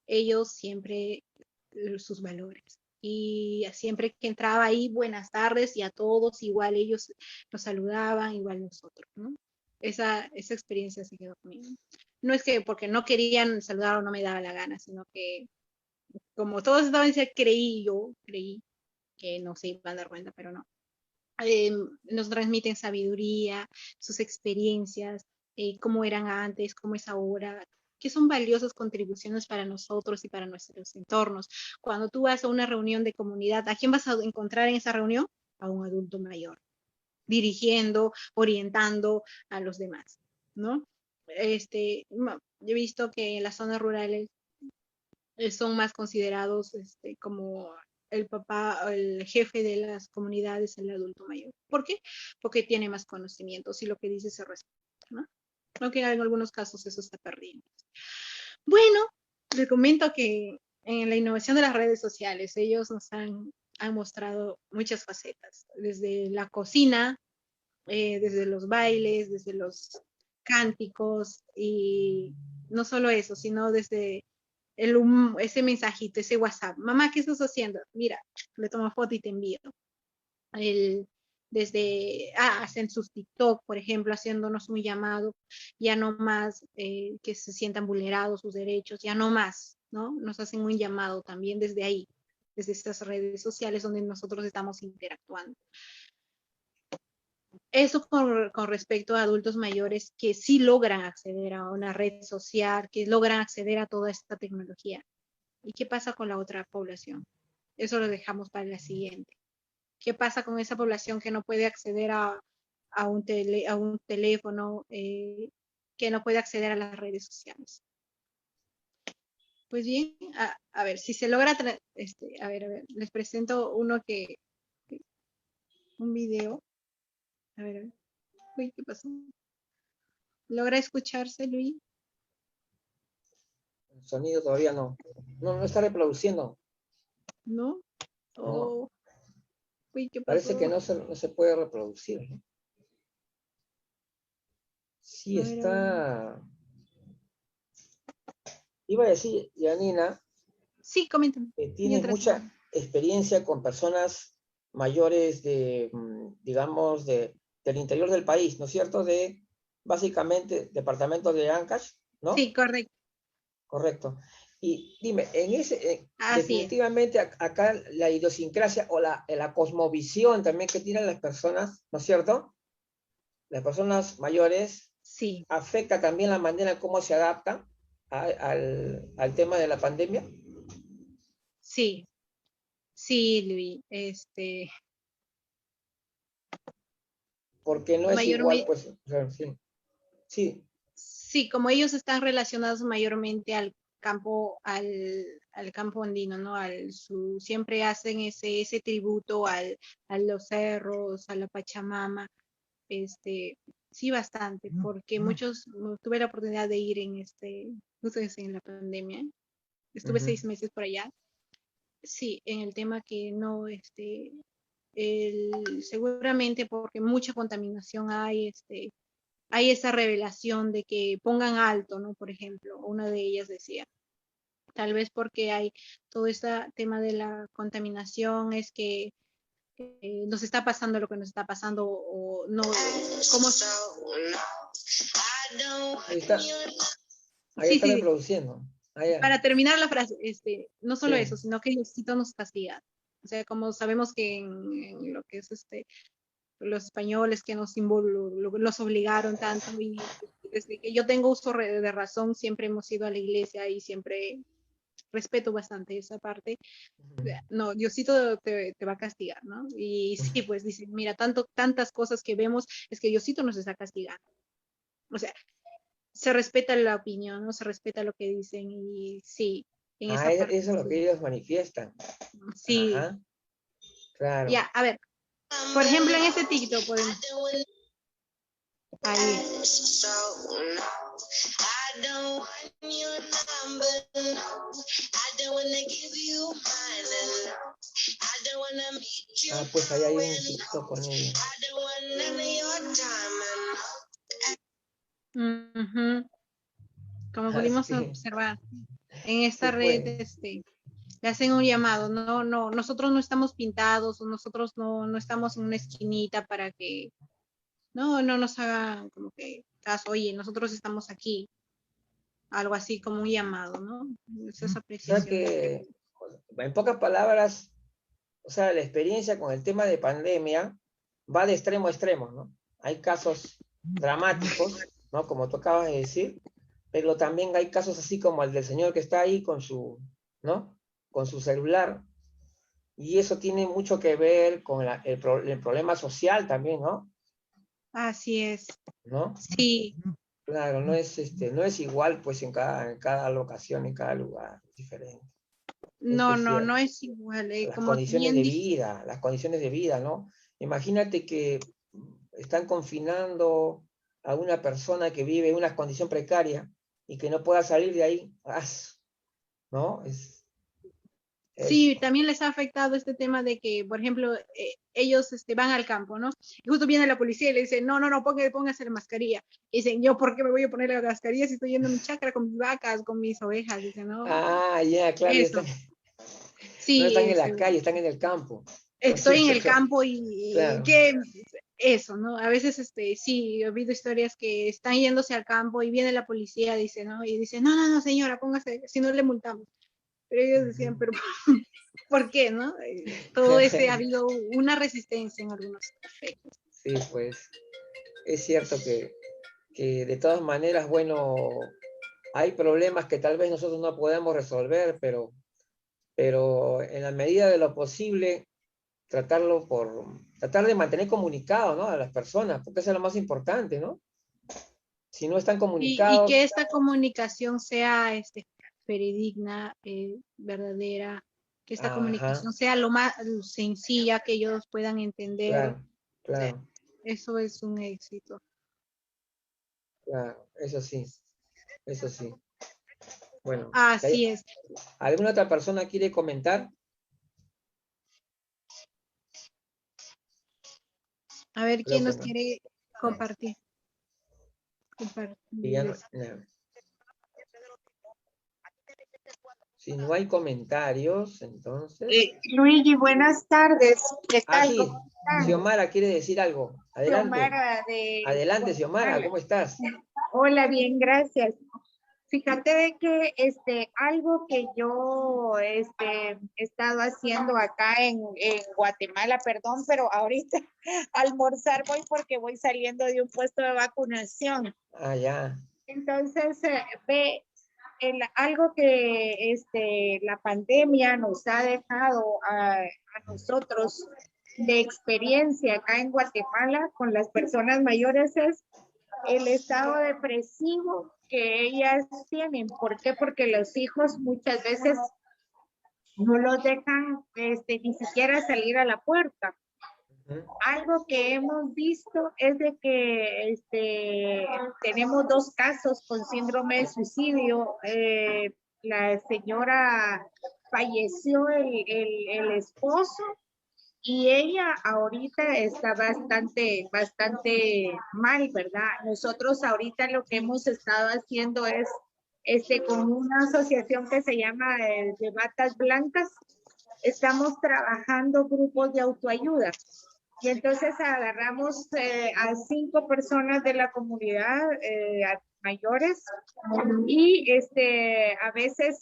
Ellos siempre, sus valores. Y siempre que entraba ahí, buenas tardes, y a todos igual ellos nos saludaban, igual nosotros, ¿no? Esa experiencia se quedó conmigo. No es que porque no querían saludar o no me daba la gana, sino que como todos estaban diciendo, creí que no se iban a dar cuenta, pero no. Nos transmiten sabiduría, sus experiencias, cómo eran antes, cómo es ahora, que son valiosas contribuciones para nosotros y para nuestros entornos. Cuando tú vas a una reunión de comunidad, ¿a quién vas a encontrar en esa reunión? A un adulto mayor, dirigiendo, orientando a los demás, ¿no? He visto que en las zonas rurales son más considerados como el papá, el jefe de las comunidades, el adulto mayor. ¿Por qué? Porque tiene más conocimientos y lo que dice se respeta, ¿no? Aunque en algunos casos eso está perdiendo. Bueno, les comento que en la innovación de las redes sociales, ellos nos han mostrado muchas facetas, desde la cocina, desde los bailes, desde los cánticos, y no solo eso, sino desde ese mensajito, ese WhatsApp. Mamá, ¿qué estás haciendo? Mira, le tomo foto y te envío. Hacen sus TikTok, por ejemplo, haciéndonos un llamado, ya no más que se sientan vulnerados sus derechos, ya no más, ¿no? Nos hacen un llamado también desde ahí, desde estas redes sociales donde nosotros estamos interactuando. Eso con respecto a adultos mayores que sí logran acceder a una red social, que logran acceder a toda esta tecnología. ¿Y qué pasa con la otra población? Eso lo dejamos para la siguiente. ¿Qué pasa con esa población que no puede acceder a un teléfono, que no puede acceder a las redes sociales? Pues bien, a ver, si se logra, a ver, les presento un video. A ver. Uy, ¿qué pasó? ¿Logra escucharse, Luis? El sonido todavía no. No está reproduciendo. ¿No? Oh. Uy, ¿qué pasó? Parece que no se puede reproducir. Sí, está. Iba a decir, Yanina, Sí, coméntame. Tienes Mientras mucha experiencia con personas mayores de, digamos, del interior del país, ¿no es cierto? De, básicamente, departamento de Ancash, ¿no? sí, correcto. Correcto. Y dime, en ese, Así es. definitivamente acá la idiosincrasia o la cosmovisión también que tienen las personas, ¿no es cierto? Las personas mayores Sí, afecta también la manera en cómo se adaptan al tema de la pandemia, sí, sí, Luis. porque no es igual, Mayormente, pues, o sea, sí, sí, sí, como ellos están relacionados mayormente al campo, al campo andino, ¿no? Siempre hacen ese tributo a los cerros, a la Pachamama, este, sí, bastante, porque tuve la oportunidad de ir justo en la pandemia, estuve ujú, 6 meses por allá, sí, en el tema que no, seguramente porque mucha contaminación hay esa revelación de que pongan alto, ¿no? Por ejemplo, una de ellas decía, tal vez porque hay todo este tema de la contaminación, es que nos está pasando lo que nos está pasando o no, ¿cómo? ahí está, ahí Sí, está sí, reproduciendo, allá, para terminar la frase, no solo sí, eso, sino que Diosito nos castiga. O sea, como sabemos que en lo que es los españoles que los obligaron tanto y desde que yo tengo uso de razón siempre hemos ido a la iglesia y siempre respeto bastante esa parte. ujú, No, Diosito te va a castigar, ¿no? Y sí, pues dice, mira, tantas cosas que vemos es que Diosito nos está castigando. O sea, se respeta la opinión, ¿no? Se respeta lo que dicen y sí, en esa parte eso es lo que sí. ellos manifiestan, Sí, ajá, claro, ya, a ver, por ejemplo, en ese TikTok podemos, ahí, pues ahí hay un TikTok con ella, ujú, como pudimos así, observar, en esta sí, red, pues, le hacen un llamado, no, no, nosotros no estamos pintados o nosotros no estamos en una esquinita para que, no nos hagan como que caso, oye, nosotros estamos aquí, algo así como un llamado, ¿no? Es esa o sea apreciación que que, en pocas palabras, o sea, la experiencia con el tema de pandemia va de extremo a extremo, ¿no? Hay casos dramáticos, ¿no? Como tú acabas de decir, pero también hay casos así como el del señor que está ahí con su, ¿no? Con su celular, y eso tiene mucho que ver con el problema social también, ¿no? así es, ¿No? sí, Claro, no es, no es igual pues en cada locación, en cada lugar, es diferente. Eso no, es no, no cierto. es igual, Las como condiciones bien de dice, vida, las condiciones de vida, ¿no? Imagínate que están confinando a una persona que vive en una condición precaria y que no pueda salir de ahí, ¿no? sí, Es, también les ha afectado este tema de que, por ejemplo, ellos van al campo, ¿no? Y justo viene la policía y le dice, no, póngase la mascarilla. Y dicen, ¿yo por qué me voy a poner la mascarilla si estoy yendo a mi chacra con mis vacas, con mis ovejas? Dicen, no, ya, claro, ya están, eso. no Sí, están en la calle, están en el campo, ¿no es estoy en cierto? el campo y Claro. que eso, ¿no? A veces, sí, he oído historias que están yéndose al campo y viene la policía, dice, ¿no? Y dice, no, señora, póngase, si no le multamos. Pero ellos decían, pero ¿por qué, no? Todo ese ha habido una resistencia en algunos aspectos. Sí, pues es cierto que de todas maneras, bueno, hay problemas que tal vez nosotros no podemos resolver, pero en la medida de lo posible, tratar de mantener comunicado, ¿no? A las personas, porque eso es lo más importante, ¿no? Si no están Y que comunicados, esta comunicación sea fidedigna, verdadera, que esta ajá, comunicación sea lo más sencilla que ellos puedan entender. claro, O sea, claro, eso es un éxito. claro, eso sí, eso sí. Bueno, Así es. ¿alguna otra persona quiere comentar? A ver Creo quién que nos no. quiere No, compartir. y ya no, Compartir. no. Si no hay comentarios, entonces... Luigi, buenas tardes. ¿Qué tal? sí, ¿Cómo están? Xiomara quiere decir algo. Adelante. Xiomara Adelante, Xiomara, ¿cómo estás? Hola, bien, gracias. Fíjate de que algo que yo he estado haciendo acá en Guatemala, perdón, pero ahorita a almorzar voy porque voy saliendo de un puesto de vacunación. Ah, ya. Entonces, algo que la pandemia nos ha dejado a nosotros de experiencia acá en Guatemala con las personas mayores es el estado depresivo que ellas tienen. ¿Por qué? Porque los hijos muchas veces no los dejan ni siquiera salir a la puerta. Algo que hemos visto es de que tenemos 2 casos con síndrome de suicidio. La señora falleció el esposo y ella ahorita está bastante mal, ¿verdad? Nosotros ahorita lo que hemos estado haciendo es con una asociación que se llama de Batas Blancas, estamos trabajando grupos de autoayuda. Y entonces agarramos a 5 personas de la comunidad mayores y a veces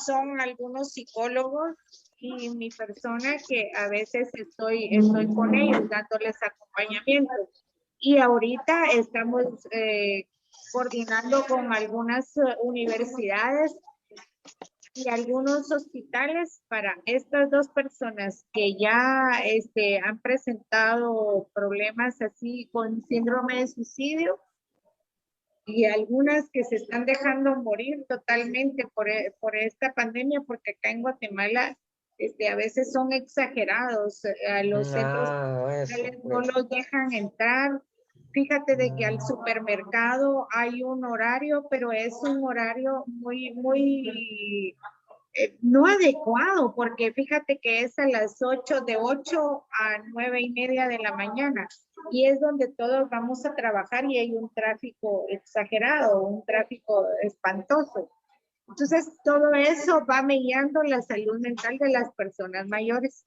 son algunos psicólogos y mi persona que a veces estoy con ellos dándoles acompañamiento. Y ahorita estamos coordinando con algunas universidades y algunos hospitales para estas 2 personas que ya han presentado problemas así con síndrome de suicidio y algunas que se están dejando morir totalmente por esta pandemia, porque acá en Guatemala a veces son exagerados, a los centros no los dejan entrar. Fíjate de que al supermercado hay un horario, pero es un horario muy no adecuado, porque fíjate que es a las 8, de 8 a 9:30 de la mañana, y es donde todos vamos a trabajar y hay un tráfico exagerado, un tráfico espantoso. Entonces, todo eso va mellando la salud mental de las personas mayores.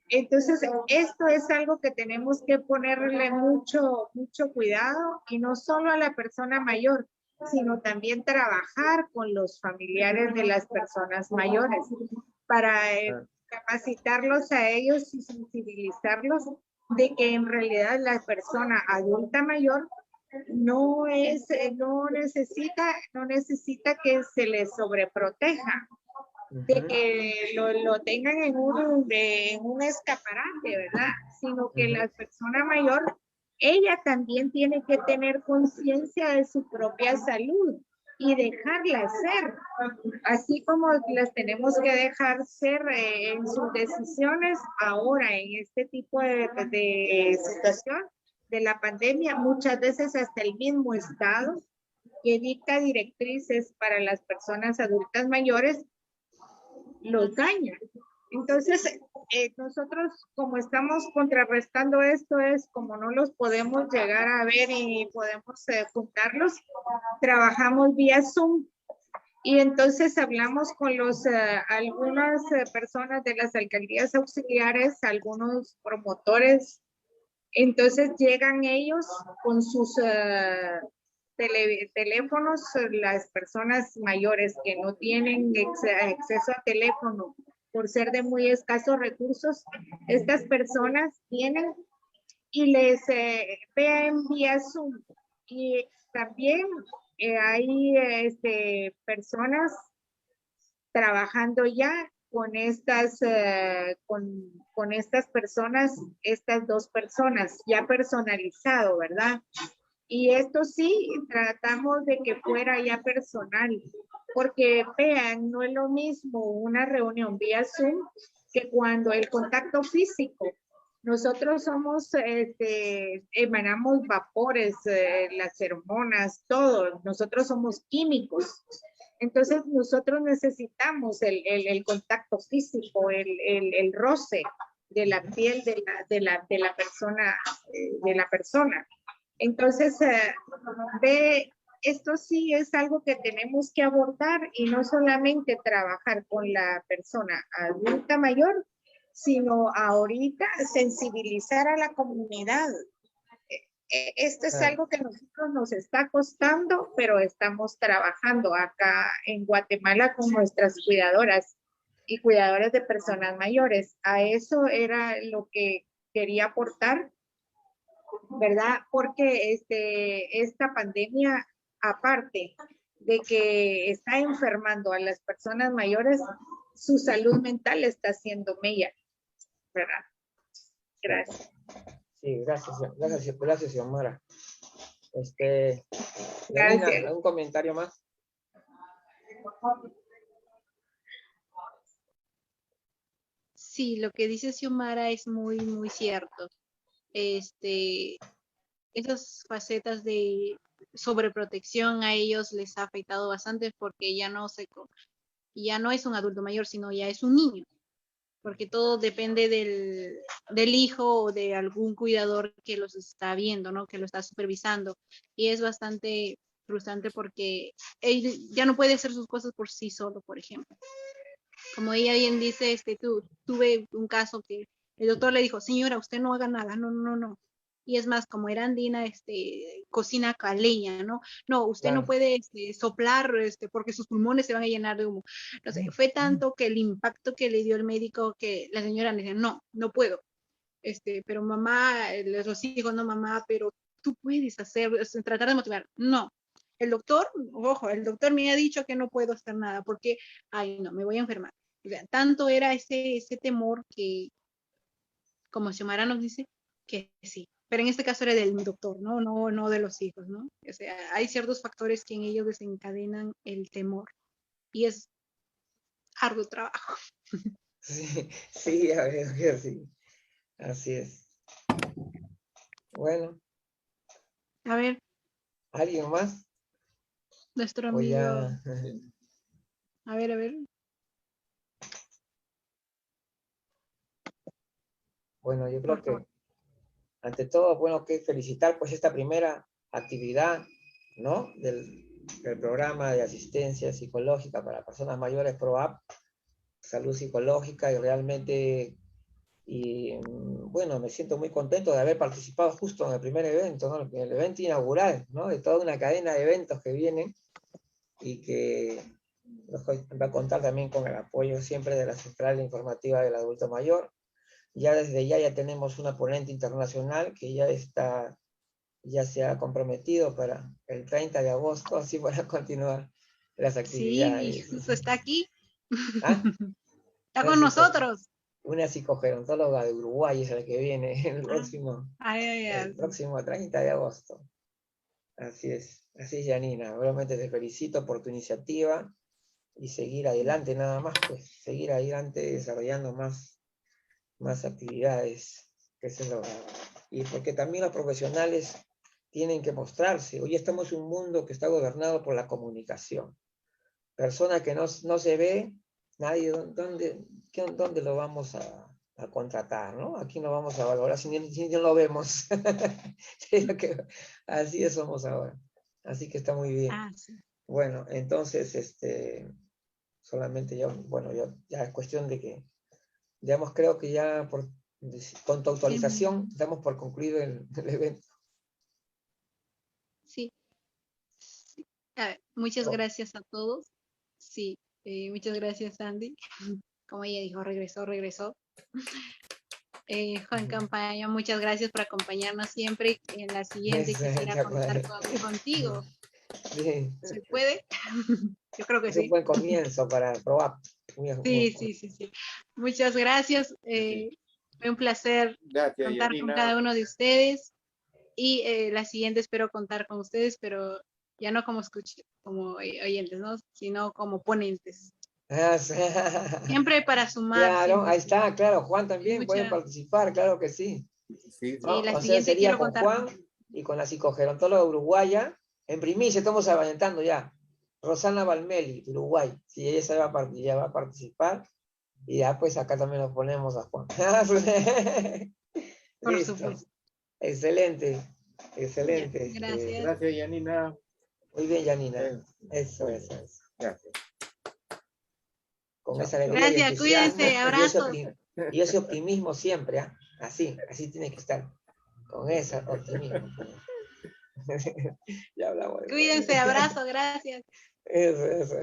Entonces, esto es algo que tenemos que ponerle mucho cuidado, y no solo a la persona mayor, sino también trabajar con los familiares de las personas mayores para capacitarlos a ellos y sensibilizarlos de que en realidad la persona adulta mayor no necesita que se les sobreproteja, de que lo tengan en un escaparate, ¿verdad? Sino que la persona mayor, ella también tiene que tener conciencia de su propia salud y dejarla ser, así como las tenemos que dejar ser en sus decisiones ahora en este tipo de situación de la pandemia. Muchas veces hasta el mismo Estado que dicta directrices para las personas adultas mayores los daña. Entonces, nosotros como estamos contrarrestando esto, es como no los podemos llegar a ver y podemos juntarlos, trabajamos vía Zoom, y entonces hablamos con algunas personas de las alcaldías auxiliares, algunos promotores. Entonces llegan ellos con sus teléfonos, las personas mayores que no tienen acceso a teléfono por ser de muy escasos recursos, estas personas vienen y les vean vía Zoom. Y también hay personas trabajando ya con estas personas, estas 2 personas, ya personalizado, ¿verdad? Y esto sí, tratamos de que fuera ya personal, porque vean, no es lo mismo una reunión vía Zoom que cuando el contacto físico. Nosotros emanamos vapores, las hormonas, todo. Nosotros somos químicos. Entonces nosotros necesitamos el contacto físico, el roce de la piel de la persona. Entonces, esto sí es algo que tenemos que abordar y no solamente trabajar con la persona adulta mayor, sino ahorita sensibilizar a la comunidad. Esto es algo que a nosotros nos está costando, pero estamos trabajando acá en Guatemala con nuestras cuidadoras y cuidadores de personas mayores. A eso era lo que quería aportar, ¿verdad? Porque esta pandemia, aparte de que está enfermando a las personas mayores, su salud mental está haciendo mella, ¿verdad? Gracias. Sí, gracias, Xiomara. Gracias. Yanina, ¿algún comentario más? Sí, lo que dice Xiomara es muy, muy cierto. Esas facetas de sobreprotección a ellos les ha afectado bastante porque ya no es un adulto mayor, sino ya es un niño, porque todo depende del hijo o de algún cuidador que los está viendo, ¿no? Que lo está supervisando. Y es bastante frustrante porque él ya no puede hacer sus cosas por sí solo, por ejemplo. Como ella bien dice, tuve un caso que el doctor le dijo, señora, usted no haga nada, no, no, no. Y es más, como era andina, cocina caleña, ¿no? No, usted no puede soplar, porque sus pulmones se van a llenar de humo. No sé, fue tanto que el impacto que le dio el médico que la señora le dijo, no, no puedo. Pero mamá, los hijos, no mamá, pero tú puedes hacer, tratar de motivar. No, el doctor, ojo, el doctor me ha dicho que no puedo hacer nada porque, ay, no, me voy a enfermar. O sea, tanto era ese temor que, como Xiomara nos dice, que sí. Pero en este caso era del doctor, ¿no? No, no de los hijos, ¿no? O sea, hay ciertos factores que en ellos desencadenan el temor. Y es arduo trabajo. Sí, a ver, sí. Así es. Bueno. A ver. ¿Alguien más? Nuestro amigo. Ya... A ver. Bueno, yo creo que ante todo, bueno, que felicitar pues esta primera actividad, ¿no? Del programa de asistencia psicológica para personas mayores PROAP, salud psicológica, y realmente, bueno, me siento muy contento de haber participado justo en el primer evento, ¿no? El evento inaugural, ¿no? De toda una cadena de eventos que vienen y que va a contar también con el apoyo siempre de la Central Informativa del Adulto Mayor. Ya desde ya tenemos una ponente internacional que ya se ha comprometido para el 30 de agosto, así para continuar las actividades. Sí, justo está aquí. ¿Ah? Está con nosotros. Una psicogerontóloga de Uruguay es la que viene el próximo 30 de agosto. Así es, Yanina. Realmente te felicito por tu iniciativa y seguir adelante, nada más, pues seguir adelante desarrollando más actividades, y porque también los profesionales tienen que mostrarse. Hoy estamos en un mundo que está gobernado por la comunicación. Persona que no se ve, nadie, ¿dónde lo vamos a contratar, ¿no? Aquí no vamos a valorar si no lo vemos. Así somos ahora. Así que está muy bien. Sí. Bueno, entonces, solamente ya es cuestión de que, digamos, creo que ya con tu autorización damos por concluido el evento. Sí. Muchas gracias a todos. Sí, muchas gracias, Andy. Como ella dijo, regresó. Juan Campaña, muchas gracias por acompañarnos siempre. En la siguiente quisiera contar contigo. Sí. ¿Se puede? Yo creo que es sí. Un buen comienzo para probar. Sí. Muchas gracias. Fue un placer contar con cada uno de ustedes. Y la siguiente espero contar con ustedes, pero ya no como oyentes, ¿no? Sino como ponentes. Siempre para sumar. Claro, siempre. Ahí está, claro. Juan también puede participar, claro que sí. Sí, la siguiente sería con Juan y con la psicogerontóloga uruguaya. En primicia estamos aventando ya. Rosana Valmeli, Uruguay. Sí, ella va a participar. Y ya pues acá también nos ponemos a Juan. Por supuesto. Excelente. Gracias. Gracias, Yanina. Muy bien, Janina. Eso. Gracias. Con esa alegría y Gracias, entusiasmo, cuídense, abrazos. y ese optimismo siempre, ¿ah? Así tiene que estar. Con ese optimismo. Ya hablamos. Cuídense, abrazo, gracias. Eso.